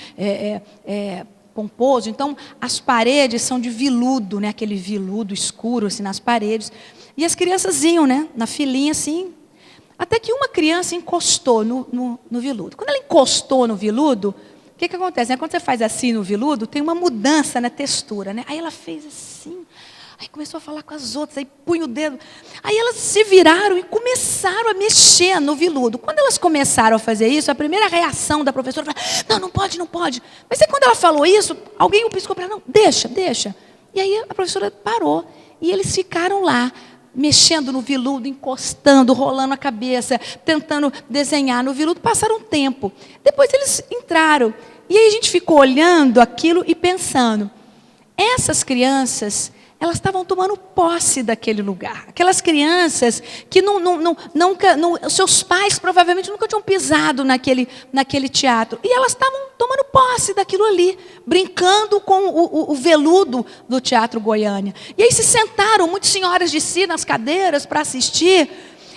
pomposo, então as paredes são de veludo, né, aquele veludo escuro assim, nas paredes. E as crianças iam, né, na filinha assim, até que uma criança encostou no veludo. Quando ela encostou no veludo, o que acontece? Quando você faz assim no veludo, tem uma mudança na textura, né? Aí ela fez assim. Aí começou a falar com as outras, aí punha o dedo. Aí elas se viraram e começaram a mexer no veludo. Quando elas começaram a fazer isso, a primeira reação da professora foi: não pode, não pode. Mas aí quando ela falou isso, alguém o piscou para ela: não, deixa. E aí a professora parou. E eles ficaram lá, mexendo no veludo, encostando, rolando a cabeça, tentando desenhar no veludo. Passaram um tempo. Depois eles entraram. E aí a gente ficou olhando aquilo e pensando: essas crianças, elas estavam tomando posse daquele lugar. Aquelas crianças que nunca, seus pais provavelmente nunca tinham pisado naquele teatro. E elas estavam tomando posse daquilo ali, brincando com o veludo do Teatro Goiânia. E aí se sentaram, muitas senhoras de si, nas cadeiras para assistir.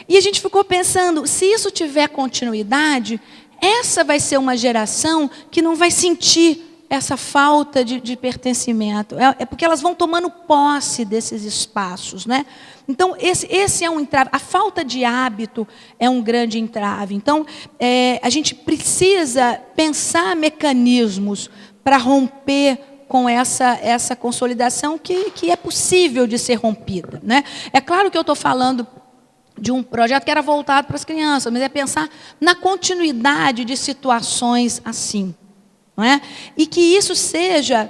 E a gente ficou pensando, se isso tiver continuidade, essa vai ser uma geração que não vai sentir essa falta de pertencimento. É porque elas vão tomando posse desses espaços, né? Então, esse é um entrave. A falta de hábito é um grande entrave. Então, a gente precisa pensar mecanismos para romper com essa consolidação que é possível de ser rompida, né? É claro que eu estou falando de um projeto que era voltado para as crianças, mas é pensar na continuidade de situações assim. Não é? E que isso seja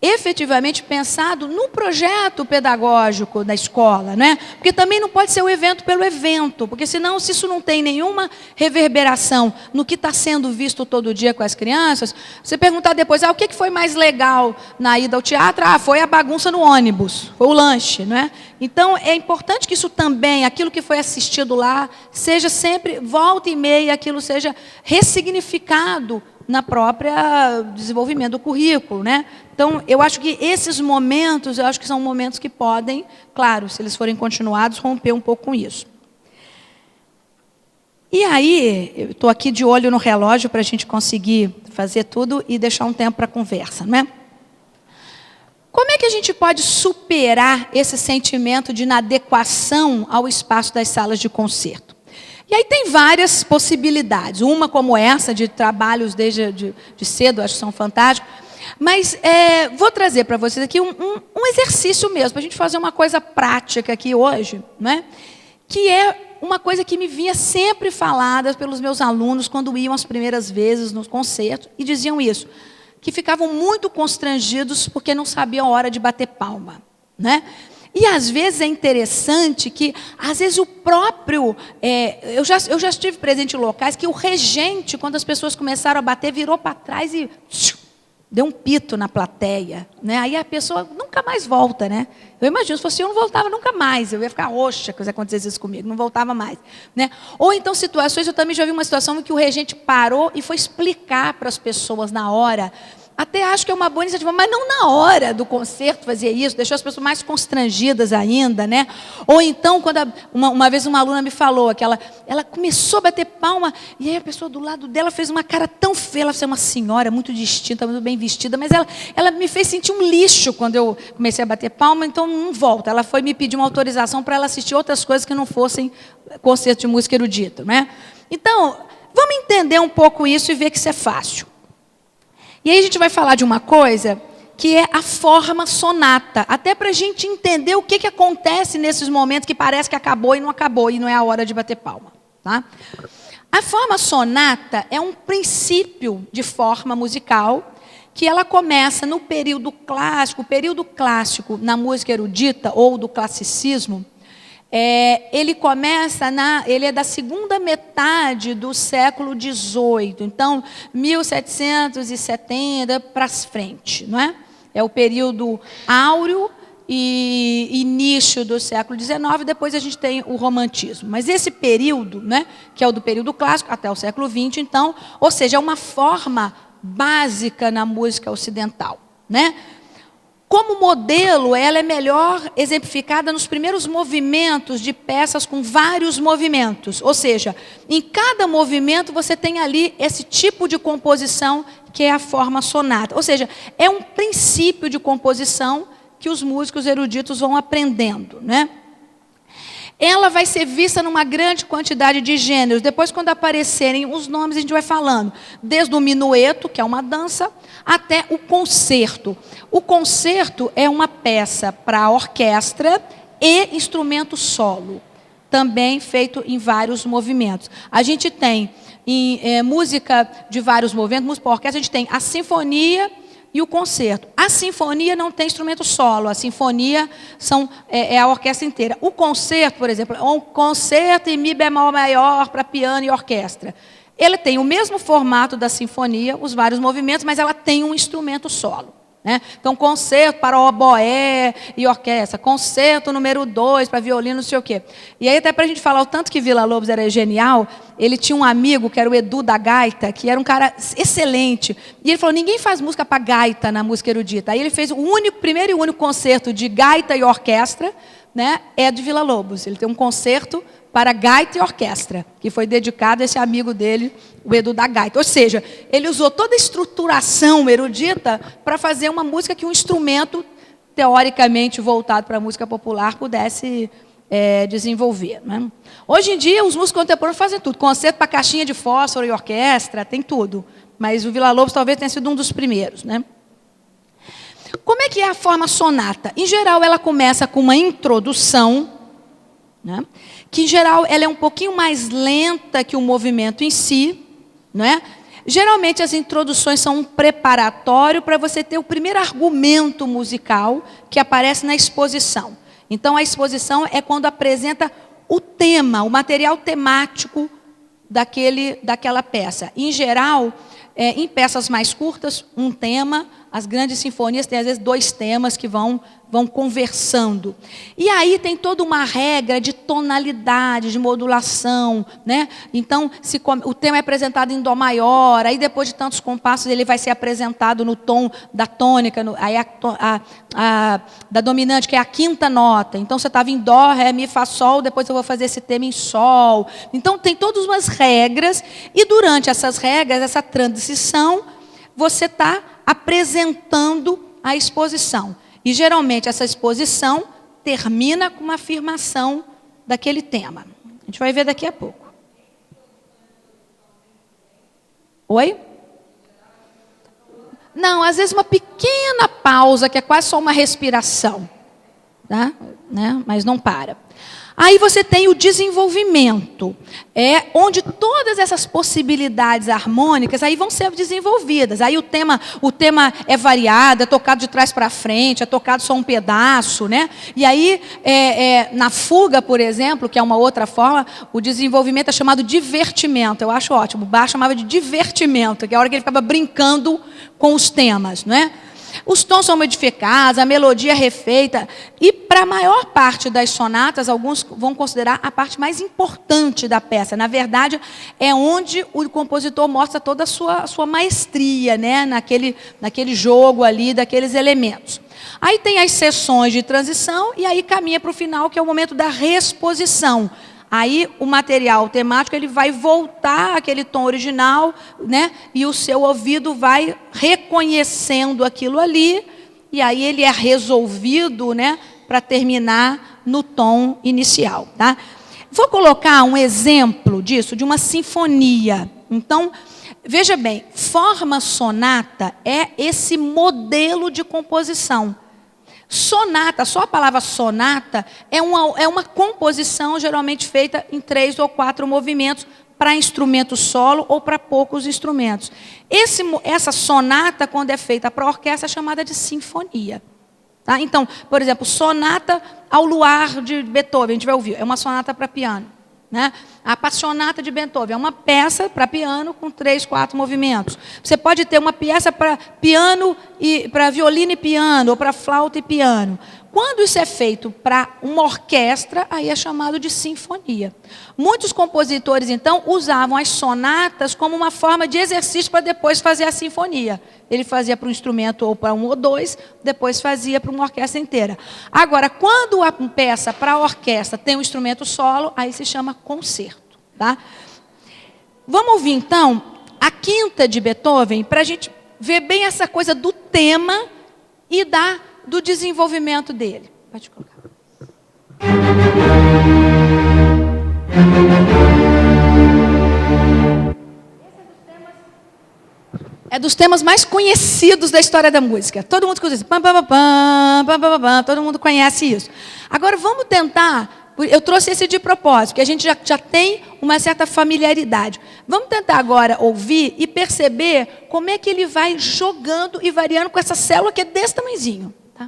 efetivamente pensado no projeto pedagógico da escola, não é? Porque também não pode ser o evento pelo evento, porque senão, se isso não tem nenhuma reverberação no que está sendo visto todo dia com as crianças, você perguntar depois, o que foi mais legal na ida ao teatro? Foi a bagunça no ônibus, foi o lanche, não é? Então, é importante que isso também, aquilo que foi assistido lá, seja sempre, volta e meia, aquilo seja ressignificado na própria desenvolvimento do currículo, né? Então, eu acho que esses momentos, são momentos que podem, claro, se eles forem continuados, romper um pouco com isso. E aí, eu estou aqui de olho no relógio para a gente conseguir fazer tudo e deixar um tempo para a conversa, não é? Como é que a gente pode superar esse sentimento de inadequação ao espaço das salas de concerto? E aí tem várias possibilidades. Uma como essa, de trabalhos desde de cedo, acho que são fantásticos. Mas vou trazer para vocês aqui um exercício mesmo, para a gente fazer uma coisa prática aqui hoje, né? Que é uma coisa que me vinha sempre falada pelos meus alunos quando iam as primeiras vezes nos concertos, e diziam isso, que ficavam muito constrangidos porque não sabiam a hora de bater palma, né? E às vezes é interessante que, às vezes o próprio, eu já estive presente em locais que o regente, quando as pessoas começaram a bater, virou para trás e deu um pito na plateia, né? Aí a pessoa nunca mais volta, né? Eu imagino, se fosse eu, não voltava nunca mais. Eu ia ficar roxa se acontecesse isso comigo, não voltava mais, né? Ou então situações, eu também já vi uma situação em que o regente parou e foi explicar para as pessoas na hora. Até acho que é uma boa iniciativa, mas não na hora do concerto fazer isso, deixou as pessoas mais constrangidas ainda, né? Ou então, quando uma vez uma aluna me falou que ela começou a bater palma, e aí a pessoa do lado dela fez uma cara tão feia, ela foi uma senhora muito distinta, muito bem vestida, mas ela me fez sentir um lixo quando eu comecei a bater palma, então não volta. Ela foi me pedir uma autorização para ela assistir outras coisas que não fossem concerto de música erudita, né? Então, vamos entender um pouco isso e ver que isso é fácil. E aí a gente vai falar de uma coisa que é a forma sonata, até para a gente entender o que acontece nesses momentos que parece que acabou e não é a hora de bater palma. Tá? A forma sonata é um princípio de forma musical que ela começa no período clássico. O período clássico na música erudita ou do classicismo, ele ele é da segunda metade do século XVIII, então 1770 para frente, não é? É o período áureo e início do século XIX, depois a gente tem o romantismo. Mas esse período, né, que é o do período clássico até o século XX, então, ou seja, é uma forma básica na música ocidental, né? Como modelo, ela é melhor exemplificada nos primeiros movimentos de peças com vários movimentos. Ou seja, em cada movimento você tem ali esse tipo de composição que é a forma sonata. Ou seja, é um princípio de composição que os músicos eruditos vão aprendendo, né? Ela vai ser vista numa grande quantidade de gêneros. Depois, quando aparecerem os nomes, a gente vai falando. Desde o minueto, que é uma dança, até o concerto. O concerto é uma peça para orquestra e instrumento solo, também feito em vários movimentos. A gente tem música de vários movimentos, música para orquestra, a gente tem a sinfonia e o concerto. A sinfonia não tem instrumento solo, a sinfonia é a orquestra inteira. O concerto, por exemplo, é um concerto em mi bemol maior para piano e orquestra. Ele tem o mesmo formato da sinfonia, os vários movimentos, mas ela tem um instrumento solo, né? Então, concerto para oboé e orquestra, concerto número 2 para violino, não sei o quê. E aí, até para a gente falar o tanto que Villa-Lobos era genial, ele tinha um amigo, que era o Edu da Gaita, que era um cara excelente. E ele falou, ninguém faz música para gaita na música erudita. Aí ele fez primeiro e único concerto de gaita e orquestra, né, é de Villa-Lobos. Ele tem um concerto para gaita e orquestra, que foi dedicado a esse amigo dele, o Edu da Gaita. Ou seja, ele usou toda a estruturação erudita para fazer uma música que um instrumento, teoricamente voltado para a música popular, pudesse desenvolver, né? Hoje em dia, os músicos contemporâneos fazem tudo. Concerto para caixinha de fósforo e orquestra, tem tudo. Mas o Villa-Lobos talvez tenha sido um dos primeiros, né? Como é que é a forma sonata? Em geral, ela começa com uma introdução, né? Que, em geral, ela é um pouquinho mais lenta que o movimento em si, né? Geralmente, as introduções são um preparatório para você ter o primeiro argumento musical que aparece na exposição. Então, a exposição é quando apresenta o tema, o material temático daquela peça. Em geral, em peças mais curtas, um tema. As grandes sinfonias têm, às vezes, 2 temas que vão conversando. E aí tem toda uma regra de tonalidade, de modulação, né? Então, o tema é apresentado em dó maior, aí depois de tantos compassos ele vai ser apresentado no tom da tônica, aí da dominante, que é a 5ª nota. Então, você estava em dó, ré, mi, fá, sol, depois eu vou fazer esse tema em sol. Então, tem todas umas regras, e durante essas regras, essa transição, você está apresentando a exposição. E, geralmente, essa exposição termina com uma afirmação daquele tema. A gente vai ver daqui a pouco. Oi? Não, às vezes uma pequena pausa, que é quase só uma respiração, tá? Né? Mas não para. Aí você tem o desenvolvimento, onde todas essas possibilidades harmônicas aí vão ser desenvolvidas. Aí o tema é variado, é tocado de trás para frente, é tocado só um pedaço, né? E aí, na fuga, por exemplo, que é uma outra forma, o desenvolvimento é chamado divertimento. Eu acho ótimo. O Bach chamava de divertimento, que é a hora que ele ficava brincando com os temas, não é? Os tons são modificados, a melodia é refeita. E para a maior parte das sonatas, alguns vão considerar a parte mais importante da peça. Na verdade, é onde o compositor mostra toda a sua maestria, né? naquele jogo ali, daqueles elementos. Aí tem as sessões de transição e aí caminha para o final, que é o momento da reexposição. Aí o material temático ele vai voltar àquele tom original, né? E o seu ouvido vai reconhecendo aquilo ali, e aí ele é resolvido, né? Para terminar no tom inicial. Tá? Vou colocar um exemplo disso, de uma sinfonia. Então, veja bem, forma sonata é esse modelo de composição. Sonata, só a palavra sonata, é uma composição geralmente feita em 3 ou 4 movimentos para instrumento solo ou para poucos instrumentos. Essa sonata, quando é feita para orquestra, é chamada de sinfonia. Tá? Então, por exemplo, Sonata ao Luar de Beethoven, a gente vai ouvir, é uma sonata para piano. Né? A Passionata de Beethoven é uma peça para piano com 3, 4 movimentos. Você pode ter uma peça para piano e para violino e piano, ou para flauta e piano. Quando isso é feito para uma orquestra, aí é chamado de sinfonia. Muitos compositores, então, usavam as sonatas como uma forma de exercício para depois fazer a sinfonia. Ele fazia para um instrumento ou para um ou dois, depois fazia para uma orquestra inteira. Agora, quando a peça para a orquestra tem um instrumento solo, aí se chama concerto. Tá? Vamos ouvir, então, a quinta de Beethoven, para a gente ver bem essa coisa do tema e do desenvolvimento dele. Pode colocar. É dos temas mais conhecidos da história da música. Todo mundo conhece. Todo mundo conhece isso. Agora vamos tentar. Eu trouxe esse de propósito, porque a gente já tem uma certa familiaridade. Vamos tentar agora ouvir e perceber como é que ele vai jogando e variando com essa célula que é desse tamanhozinho. Tá?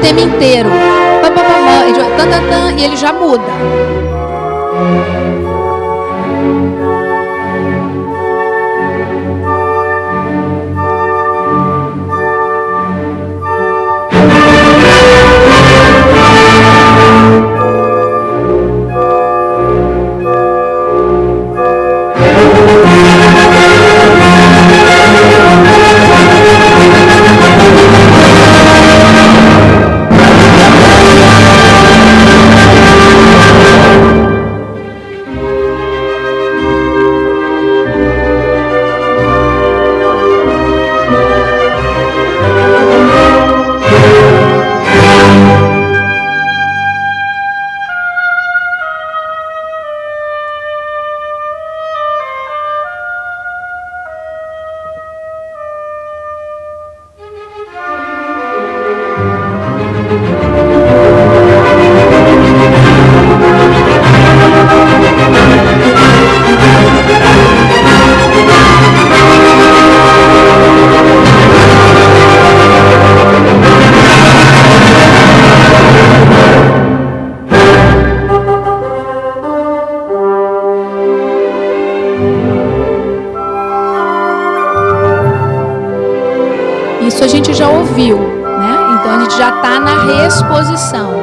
tema inteiro. Pam, pam, pam, pam, tan, tan, tan, e ele já muda. Isso a gente já ouviu, né? Então a gente já está na reexposição.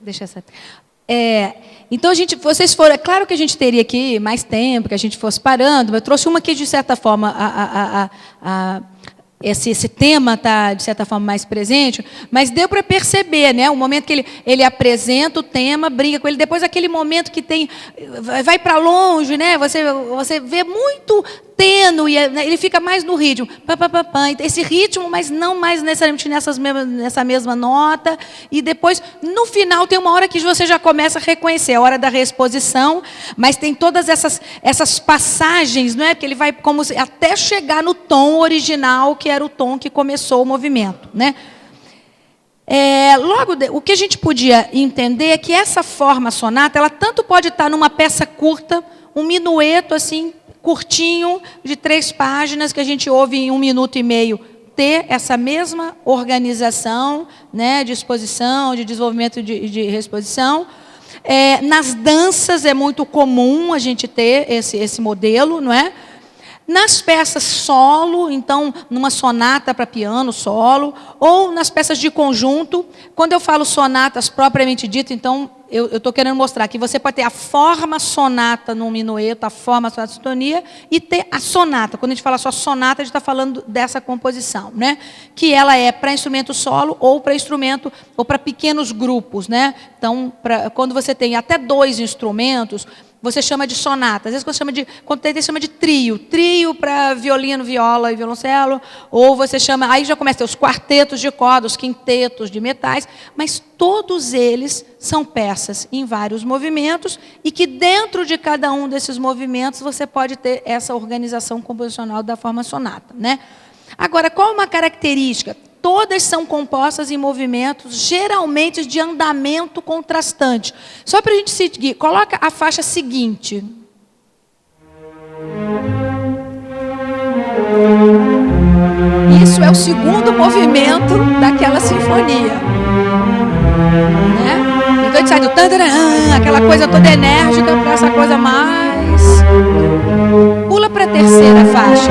Deixa essa. Então, vocês foram. É claro que a gente teria aqui mais tempo, que a gente fosse parando, mas eu trouxe uma que, de certa forma, esse tema está, de certa forma, mais presente, mas deu para perceber, né? O momento que ele apresenta o tema, brinca com ele, depois aquele momento que tem, vai para longe, né? Você vê muito tênue, ele fica mais no ritmo, esse ritmo, mas não mais necessariamente nessa mesma nota, e depois, no final, tem uma hora que você já começa a reconhecer, a hora da reexposição, mas tem todas essas passagens, não é? Porque ele vai até chegar no tom original, que era o tom que começou o movimento, né? O que a gente podia entender é que essa forma sonata, ela tanto pode estar numa peça curta, um minueto assim, curtinho, de 3 páginas, que a gente ouve em 1 minuto e meio, ter essa mesma organização, né, de exposição, de desenvolvimento de reexposição. Nas danças é muito comum a gente ter esse modelo, não é? Nas peças solo, então, numa sonata para piano solo, ou nas peças de conjunto. Quando eu falo sonatas propriamente dito, então, eu estou querendo mostrar que você pode ter a forma sonata no minueto, a forma sonata de sintonia, e ter a sonata. Quando a gente fala só sonata, a gente está falando dessa composição, né? Que ela é para instrumento solo ou para instrumento, ou para pequenos grupos, né? Então, quando você tem até 2 instrumentos, você chama de sonata. Às vezes quando tem, chama de trio. Trio para violino, viola e violoncelo. Ou você chama, aí já começa a ter os quartetos de cordas, os quintetos de metais. Mas todos eles são peças em vários movimentos e que dentro de cada um desses movimentos você pode ter essa organização composicional da forma sonata, né? Agora, qual uma característica? Todas são compostas em movimentos, geralmente de andamento contrastante. Só para a gente seguir, coloca a faixa seguinte. Isso é o segundo movimento daquela sinfonia. Né? Então a gente sai do tantaran, aquela coisa toda enérgica, para essa coisa mais... Pula para a terceira faixa.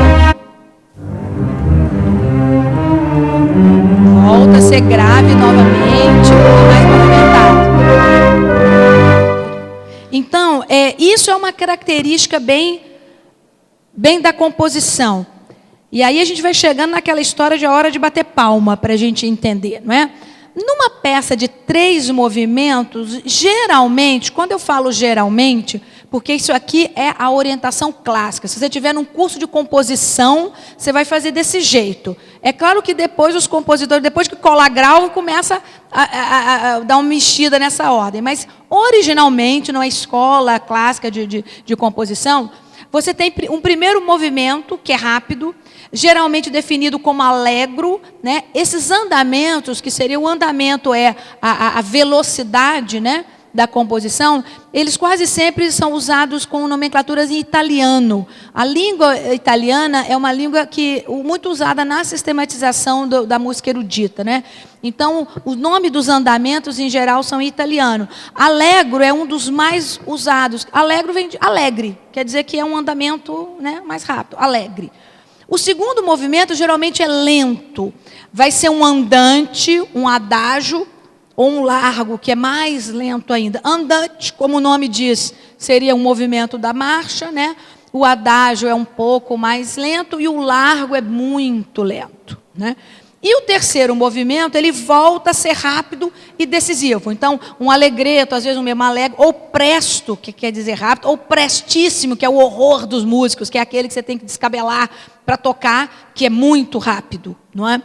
Volta a ser grave novamente, mais movimentado. Então, isso é uma característica bem da composição. E aí a gente vai chegando naquela história de a hora de bater palma, para a gente entender, não é? Numa peça de 3 movimentos, geralmente, quando eu falo geralmente, porque isso aqui é a orientação clássica. Se você tiver num curso de composição, você vai fazer desse jeito. É claro que depois os compositores, depois que cola grau, começa a dar uma mexida nessa ordem. Mas, originalmente, numa escola clássica de composição, você tem um primeiro movimento, que é rápido, geralmente definido como allegro, né? Esses andamentos, que seria o andamento, a velocidade, né, da composição, eles quase sempre são usados com nomenclaturas em italiano. A língua italiana é uma língua muito usada na sistematização da música erudita, né? Então, o nome dos andamentos, em geral, são em italiano. Allegro é um dos mais usados. Allegro vem de alegre, quer dizer que é um andamento, né, mais rápido, alegre. O segundo movimento, geralmente, é lento. Vai ser um andante, um adágio, ou um largo, que é mais lento ainda. Andante, como o nome diz, seria um movimento da marcha, né? O adágio é um pouco mais lento e o largo é muito lento, né? E o terceiro movimento, ele volta a ser rápido e decisivo. Então, um alegreto, às vezes um mesmo alegre, ou presto, que quer dizer rápido, ou prestíssimo, que é o horror dos músicos, que é aquele que você tem que descabelar para tocar, que é muito rápido, não é?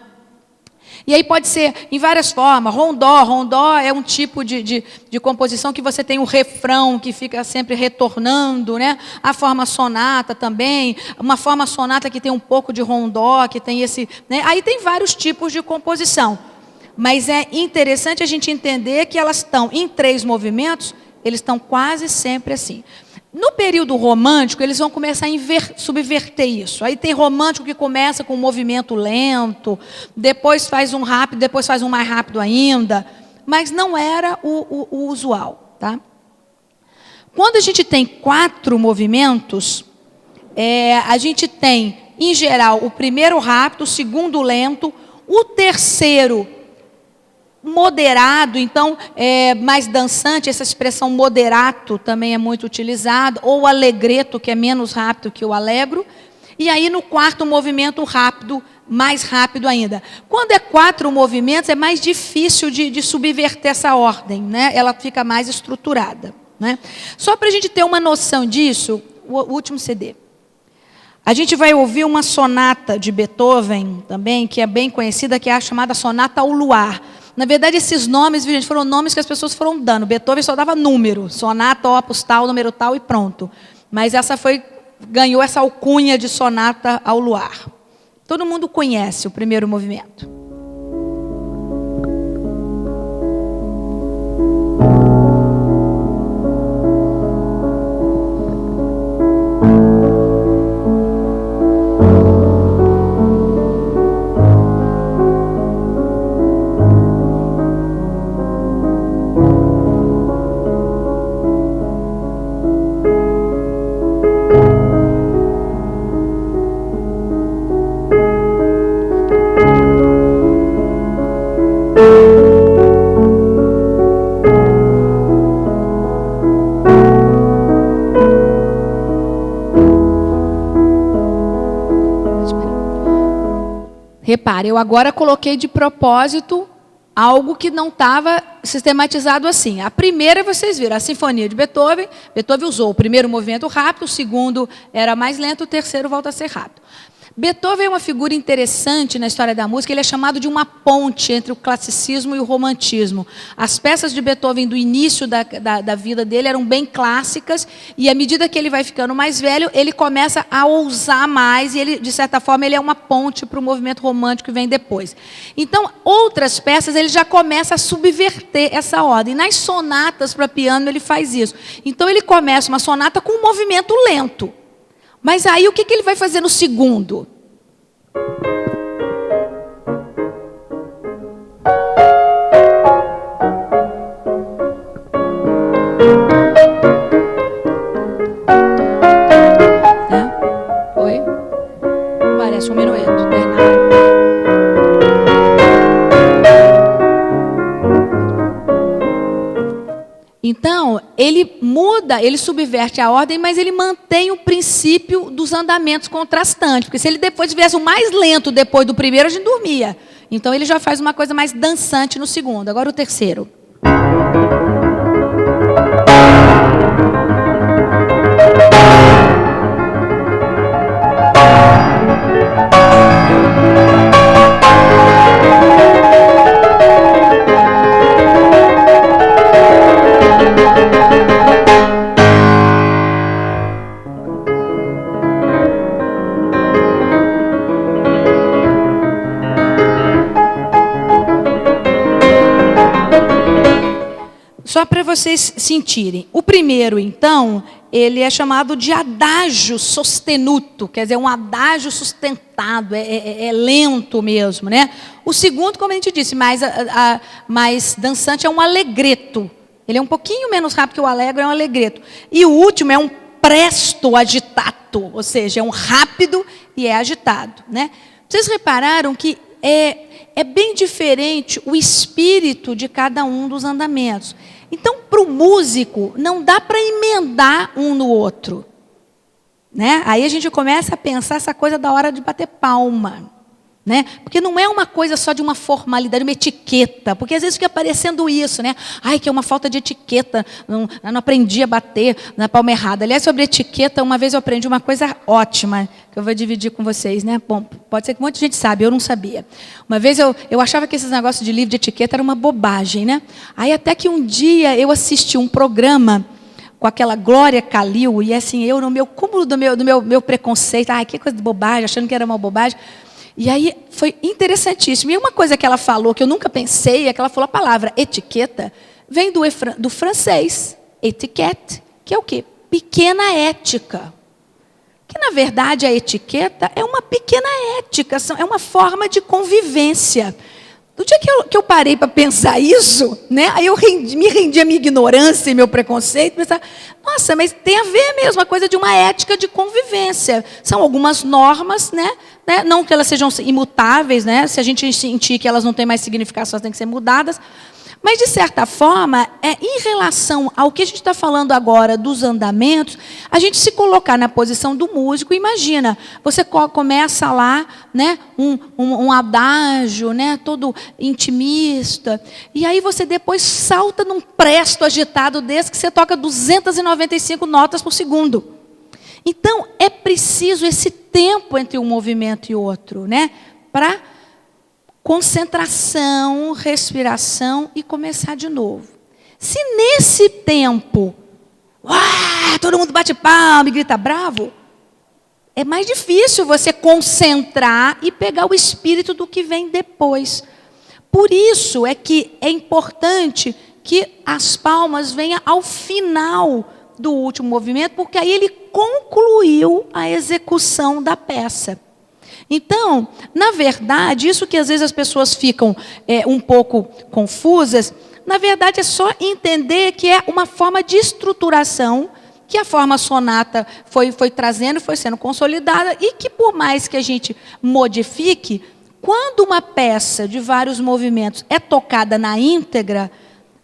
E aí pode ser em várias formas. Rondó. Rondó é um tipo de composição que você tem um refrão que fica sempre retornando, né? A forma sonata também. Uma forma sonata que tem um pouco de rondó, que tem esse... né? Aí tem vários tipos de composição. Mas é interessante a gente entender que elas estão em 3 movimentos, eles estão quase sempre assim. No período romântico, eles vão começar a subverter isso. Aí tem romântico que começa com um movimento lento, depois faz um rápido, depois faz um mais rápido ainda. Mas não era o usual. Tá? Quando a gente tem 4 movimentos, a gente tem, em geral, o primeiro rápido, o segundo lento, o terceiro moderado, então, mais dançante, essa expressão moderato também é muito utilizada, ou alegreto, que é menos rápido que o allegro, e aí no quarto movimento, o rápido, mais rápido ainda. Quando é 4 movimentos, é mais difícil de subverter essa ordem, né? Ela fica mais estruturada, né? Só para a gente ter uma noção disso, o último CD. A gente vai ouvir uma sonata de Beethoven também, que é bem conhecida, que é a chamada Sonata ao Luar. Na verdade, esses nomes, gente, foram nomes que as pessoas foram dando. Beethoven só dava número, sonata, opus tal, número tal e pronto. Mas essa ganhou essa alcunha de sonata ao luar. Todo mundo conhece o primeiro movimento. Repare, eu agora coloquei de propósito algo que não estava sistematizado assim. A primeira, vocês viram, a Sinfonia de Beethoven. Beethoven usou o primeiro movimento rápido, o segundo era mais lento, o terceiro volta a ser rápido. Beethoven é uma figura interessante na história da música, ele é chamado de uma ponte entre o classicismo e o romantismo. As peças de Beethoven do início da vida dele eram bem clássicas, e à medida que ele vai ficando mais velho, ele começa a ousar mais, e ele, de certa forma, ele é uma ponte para o movimento romântico que vem depois. Então, outras peças, ele já começa a subverter essa ordem. Nas sonatas para piano, ele faz isso. Então, ele começa uma sonata com um movimento lento. Mas aí o que ele vai fazer no segundo? Oi? Parece um minueto ternário. Então, ele muda, ele subverte a ordem, mas ele mantém o princípio dos andamentos contrastantes. Porque se ele depois tivesse o mais lento depois do primeiro, a gente dormia. Então, ele já faz uma coisa mais dançante no segundo. Agora o terceiro. Só para vocês sentirem. O primeiro, então, ele é chamado de adagio sostenuto, quer dizer, um adágio sustentado, é lento mesmo, né? O segundo, como a gente disse, mais dançante, é um allegretto. Ele é um pouquinho menos rápido que o allegro, é um allegretto. E o último é um presto agitato, ou seja, é um rápido e é agitado, né? Vocês repararam que é bem diferente o espírito de cada um dos andamentos. Então, para o músico, não dá para emendar um no outro, né? Aí a gente começa a pensar essa coisa da hora de bater palma, né? Porque não é uma coisa só de uma formalidade, uma etiqueta, porque às vezes fica parecendo isso, né? Ai, que é uma falta de etiqueta, não aprendi a bater na palma errada. Aliás, sobre etiqueta, uma vez eu aprendi uma coisa ótima, que eu vou dividir com vocês, né? Bom, pode ser que muita gente sabe, eu não sabia. Uma vez eu achava que esses negócios de livro de etiqueta era uma bobagem, né? Aí até que um dia eu assisti um programa com aquela Glória Calil, e assim, eu no meu cúmulo do meu preconceito, ai, que coisa de bobagem, achando que era uma bobagem. E aí foi interessantíssimo. E uma coisa que ela falou, que eu nunca pensei, é que ela falou a palavra etiqueta, vem do francês, etiquette, que é o quê? Pequena ética. Que, na verdade, a etiqueta é uma pequena ética, é uma forma de convivência. No dia que eu parei para pensar isso, né, aí eu me rendi à minha ignorância e meu preconceito, pensar, nossa, mas tem a ver mesmo, a coisa de uma ética de convivência. São algumas normas, né, não que elas sejam imutáveis, né, se a gente sentir que elas não têm mais significação, elas têm que ser mudadas. Mas, de certa forma, em relação ao que a gente está falando agora dos andamentos, a gente se colocar na posição do músico, imagina, você começa lá, né, um adágio, né, todo intimista, e aí você depois salta num presto agitado desse que você toca 295 notas por segundo. Então, é preciso esse tempo entre um movimento e outro, né, para concentração, respiração e começar de novo. Se nesse tempo, todo mundo bate palma e grita bravo, é mais difícil você concentrar e pegar o espírito do que vem depois. Por isso é que é importante que as palmas venham ao final do último movimento, porque aí ele concluiu a execução da peça. Então, na verdade, isso que às vezes as pessoas ficam um pouco confusas, na verdade é só entender que é uma forma de estruturação que a forma sonata foi trazendo, foi sendo consolidada, e que por mais que a gente modifique, quando uma peça de vários movimentos é tocada na íntegra,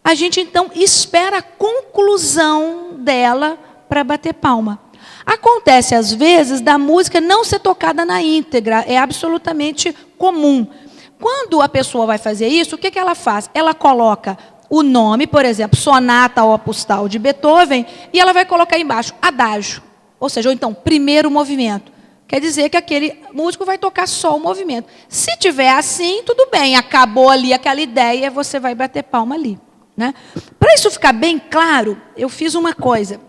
a gente então espera a conclusão dela para bater palma. Acontece, às vezes, da música não ser tocada na íntegra, é absolutamente comum. Quando a pessoa vai fazer isso, o que ela faz? Ela coloca o nome, por exemplo, Sonata ao Opus Tal de Beethoven, e ela vai colocar embaixo, adágio. Ou seja, ou então, primeiro movimento. Quer dizer que aquele músico vai tocar só o movimento. Se tiver assim, tudo bem, acabou ali aquela ideia, você vai bater palma ali, né? Para isso ficar bem claro, eu fiz uma coisa.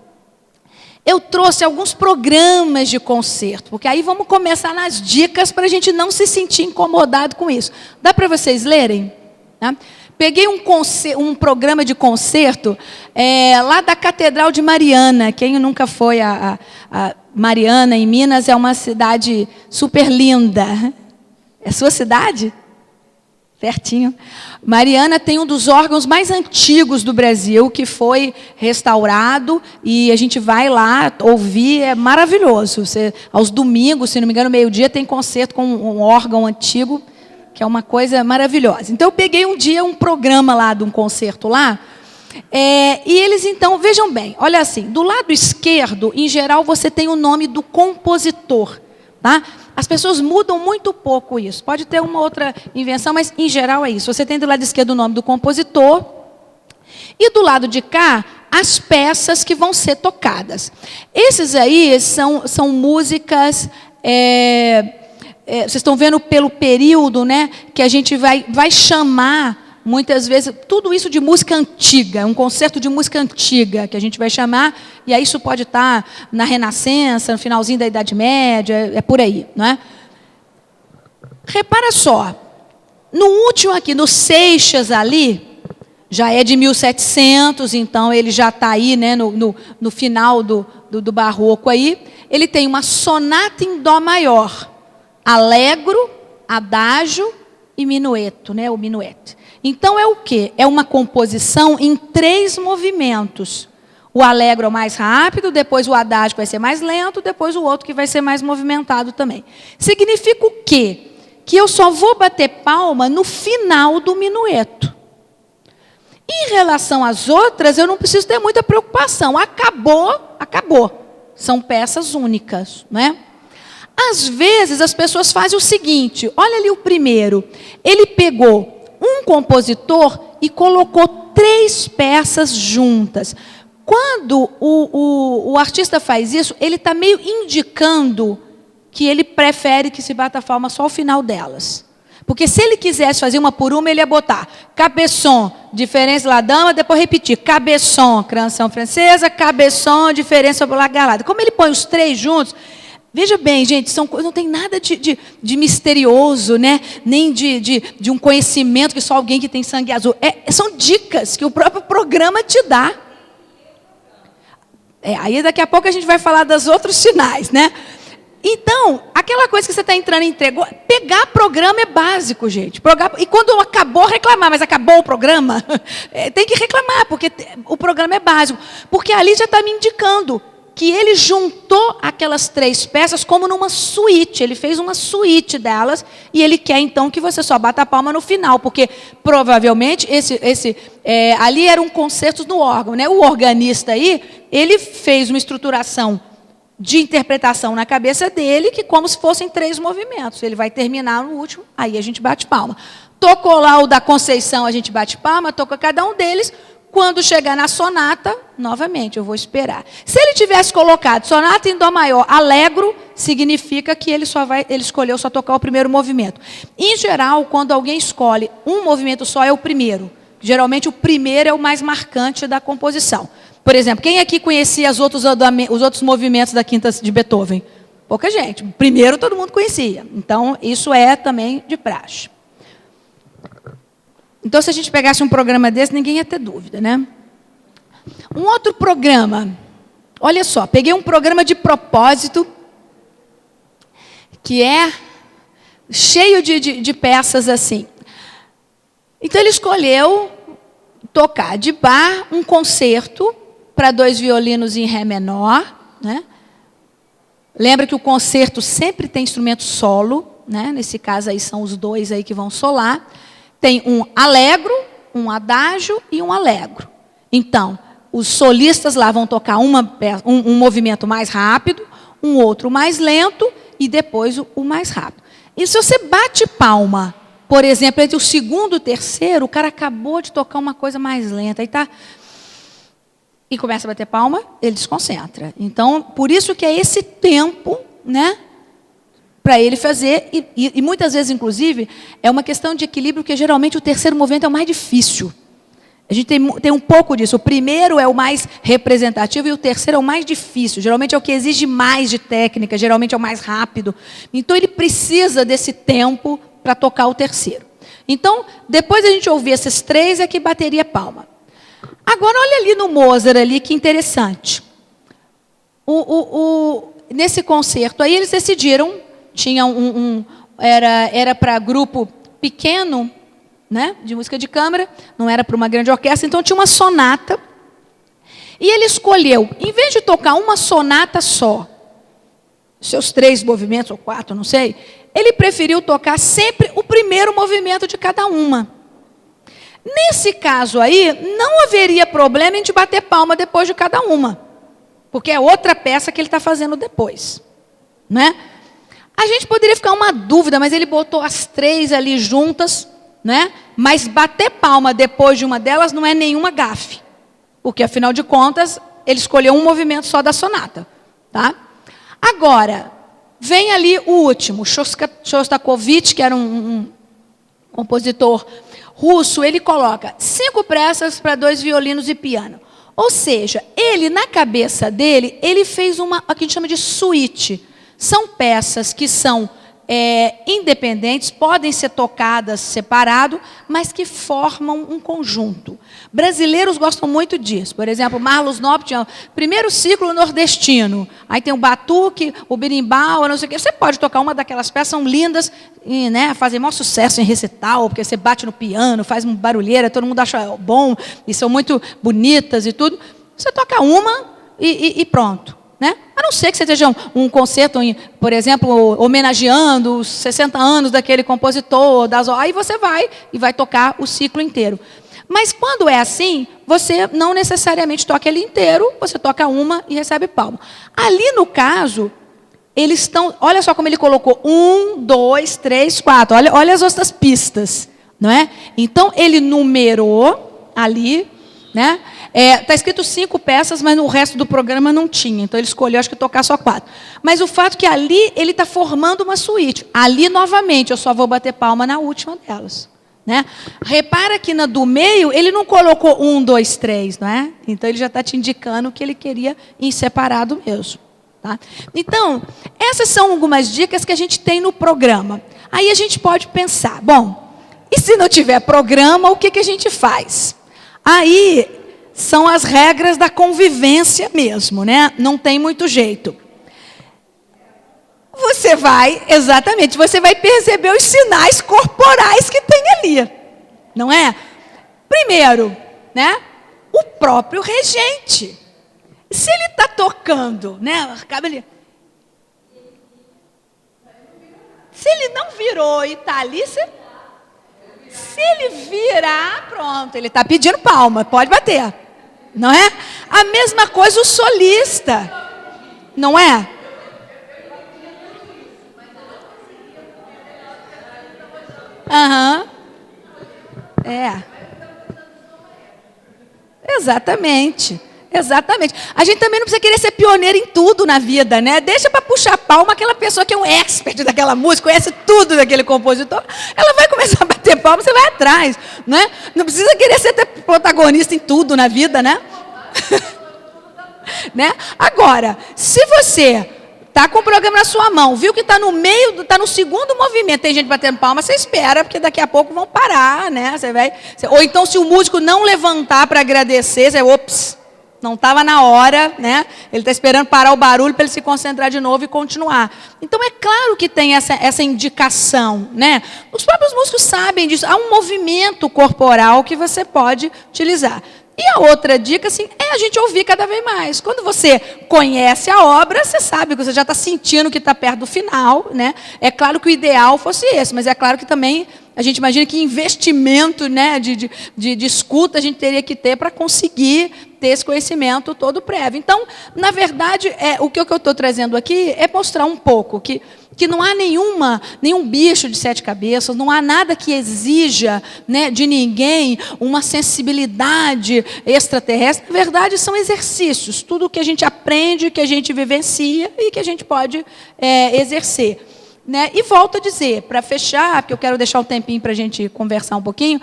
Eu trouxe alguns programas de concerto, porque aí vamos começar nas dicas para a gente não se sentir incomodado com isso. Dá para vocês lerem? Né? Peguei um programa de concerto lá da Catedral de Mariana. Quem nunca foi a Mariana, em Minas, é uma cidade super linda. É sua cidade? Pertinho. Mariana tem um dos órgãos mais antigos do Brasil, que foi restaurado, e a gente vai lá ouvir, é maravilhoso. Aos domingos, se não me engano, meio-dia, tem concerto com um órgão antigo, que é uma coisa maravilhosa. Então, eu peguei um dia um programa lá, de um concerto lá, e eles, então, vejam bem, olha assim, do lado esquerdo, em geral, você tem o nome do compositor, tá? As pessoas mudam muito pouco isso. Pode ter uma outra invenção, mas, em geral, é isso. Você tem do lado esquerdo o nome do compositor, e do lado de cá, as peças que vão ser tocadas. Esses aí são músicas... vocês estão vendo pelo período, né, que a gente vai chamar, muitas vezes, tudo isso de música antiga, um concerto de música antiga, que a gente vai chamar, e aí isso pode estar na Renascença, no finalzinho da Idade Média, é por aí, não é? Repara só, no último aqui, no Seixas ali, já é de 1700, então ele já está aí, né, no final do barroco aí, ele tem uma sonata em dó maior, allegro, adágio e minueto, né, o minuete. Então, é o quê? É uma composição em 3 movimentos. O allegro é o mais rápido, depois o adágio vai ser mais lento, depois o outro que vai ser mais movimentado também. Significa o quê? Que eu só vou bater palma no final do minueto. Em relação às outras, eu não preciso ter muita preocupação. Acabou, acabou. São peças únicas, não é? Às vezes, as pessoas fazem o seguinte, olha ali o primeiro, ele pegou um compositor e colocou 3 peças juntas. Quando o artista faz isso, ele está meio indicando que ele prefere que se bata a palma só ao final delas. Porque se ele quisesse fazer uma por uma, ele ia botar cabeçon, diferença la dama, depois repetir, cabeçon, canção francesa, cabeçon, diferença la galada. Como ele põe os 3 juntos... Veja bem, gente, não tem nada de misterioso, né? Nem de um conhecimento que só alguém que tem sangue azul. São dicas que o próprio programa te dá. Aí daqui a pouco a gente vai falar dos outros sinais, né? Então, aquela coisa que você está entrando e entregou, pegar programa é básico, gente. E quando acabou, reclamar, mas acabou o programa, tem que reclamar, porque o programa é básico. Porque ali já está me indicando que ele juntou aquelas 3 peças como numa suíte. Ele fez uma suíte delas e ele quer, então, que você só bata a palma no final, porque, provavelmente, ali eram concertos no órgão, né? O organista aí, ele fez uma estruturação de interpretação na cabeça dele, que como se fossem 3 movimentos. Ele vai terminar no último, aí a gente bate palma. Tocou lá o da Conceição, a gente bate palma, toca cada um deles. Quando chegar na sonata, novamente, eu vou esperar. Se ele tivesse colocado sonata em dó maior, allegro, significa que ele escolheu só tocar o primeiro movimento. Em geral, quando alguém escolhe um movimento só, é o primeiro. Geralmente, o primeiro é o mais marcante da composição. Por exemplo, quem aqui conhecia os outros movimentos da Quinta de Beethoven? Pouca gente. O primeiro todo mundo conhecia. Então, isso é também de praxe. Então, se a gente pegasse um programa desse, ninguém ia ter dúvida, né? Um outro programa, olha só, peguei um programa de propósito, que é cheio de peças assim. Então, ele escolheu tocar de Bach um concerto para 2 violinos em Ré menor, né? Lembra que o concerto sempre tem instrumento solo, né? Nesse caso aí são os 2 aí que vão solar. Tem um allegro, um adágio e um allegro. Então, os solistas lá vão tocar um movimento mais rápido, um outro mais lento e depois o mais rápido. E se você bate palma, por exemplo, entre o segundo e o terceiro, o cara acabou de tocar uma coisa mais lenta, aí tá, e começa a bater palma, ele desconcentra. Então, por isso que é esse tempo, né, para ele fazer, e muitas vezes, inclusive, é uma questão de equilíbrio, porque geralmente o terceiro movimento é o mais difícil. A gente tem um pouco disso. O primeiro é o mais representativo e o terceiro é o mais difícil. Geralmente é o que exige mais de técnica, geralmente é o mais rápido. Então, ele precisa desse tempo para tocar o terceiro. Então, depois de a gente ouvir esses três, é que bateria palma. Agora, olha ali no Mozart, ali, que interessante. Nesse concerto, aí eles decidiram, tinha era para grupo pequeno, né, de música de câmara, não era para uma grande orquestra, então tinha uma sonata. E ele escolheu, em vez de tocar uma sonata só, seus 3 movimentos, ou 4, não sei, ele preferiu tocar sempre o primeiro movimento de cada uma. Nesse caso aí, não haveria problema em te bater palma depois de cada uma, porque é outra peça que ele está fazendo depois, né? A gente poderia ficar uma dúvida, mas ele botou as 3 ali juntas, né? Mas bater palma depois de uma delas não é nenhuma gafe, porque afinal de contas ele escolheu um movimento só da sonata, tá? Agora vem ali o último, Shostakovich, que era um compositor russo. Ele coloca 5 peças para 2 violinos e piano. Ou seja, ele na cabeça dele ele fez o que a gente chama de suíte. São peças que são independentes, podem ser tocadas separado, mas que formam um conjunto. Brasileiros gostam muito disso. Por exemplo, Marlos Nobre tinha o primeiro ciclo nordestino. Aí tem o batuque, o berimbau, não sei o quê. Você pode tocar uma daquelas peças, são lindas, e, né, fazem maior sucesso em recital, porque você bate no piano, faz uma barulheira, todo mundo acha bom, e são muito bonitas e tudo. Você toca uma e pronto. Né? A não ser que você esteja um concerto, por exemplo, homenageando os 60 anos daquele compositor, aí você vai tocar o ciclo inteiro. Mas quando é assim, você não necessariamente toca ele inteiro, você toca uma e recebe palma. Ali no caso, eles estão, olha só como ele colocou, 1, 2, 3, 4, olha as outras pistas, não é? Então ele numerou ali, né? Está escrito 5 peças, mas no resto do programa não tinha. Então, ele escolheu, acho que, tocar só 4. Mas o fato é que ali ele está formando uma suíte. Ali, novamente, eu só vou bater palma na última delas. Né? Repara que na do meio, ele não colocou 1, 2, 3. Não é? Então, ele já está te indicando que ele queria em separado mesmo. Tá? Então, essas são algumas dicas que a gente tem no programa. Aí a gente pode pensar, bom, e se não tiver programa, o que a gente faz? Aí são as regras da convivência mesmo, né? Não tem muito jeito. Você vai perceber os sinais corporais que tem ali, não é? Primeiro, né? O próprio regente. Se ele está tocando, né? Se ele não virou e está ali, se ele virar, pronto, ele está pedindo palma, pode bater. Não é? A mesma coisa o solista, não é? Aham. Exatamente. Exatamente. A gente também não precisa querer ser pioneiro em tudo na vida, né? Deixa para puxar palma aquela pessoa que é um expert daquela música, conhece tudo daquele compositor. Ela vai começar a bater palma, você vai atrás, né? Não precisa querer ser protagonista em tudo na vida, né? Né? Agora, se você está com o programa na sua mão, viu que está no meio, está no segundo movimento, tem gente batendo palma, você espera, porque daqui a pouco vão parar, né? Ou então, se o músico não levantar para agradecer, você, ops, não estava na hora, né? Ele está esperando parar o barulho para ele se concentrar de novo e continuar. Então, é claro que tem essa indicação, né? Os próprios músicos sabem disso. Há um movimento corporal que você pode utilizar. E a outra dica, assim, é a gente ouvir cada vez mais. Quando você conhece a obra, você sabe que você já está sentindo que está perto do final, né? É claro que o ideal fosse esse, mas é claro que também A gente imagina que investimento, né, de escuta a gente teria que ter para conseguir ter esse conhecimento todo prévio. Então, na verdade, o que eu estou trazendo aqui é mostrar um pouco que não há nenhum bicho de 7 cabeças, não há nada que exija, né, de ninguém uma sensibilidade extraterrestre. Na verdade, são exercícios, tudo que a gente aprende, que a gente vivencia e que a gente pode exercer. Né? E volto a dizer, para fechar, porque eu quero deixar um tempinho para a gente conversar um pouquinho,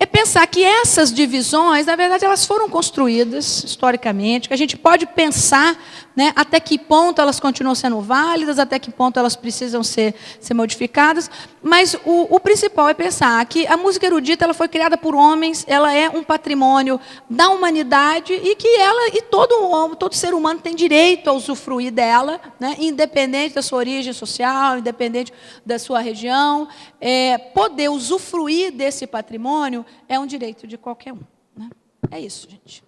é pensar que essas divisões, na verdade, elas foram construídas historicamente, que a gente pode pensar, né, até que ponto elas continuam sendo válidas, até que ponto elas precisam ser modificadas, mas o principal é pensar que a música erudita ela foi criada por homens, ela é um patrimônio da humanidade e que ela e todo ser humano tem direito a usufruir dela, né, independente da sua origem social, independente da sua região, poder usufruir desse patrimônio é um direito de qualquer um. Né? É isso, gente.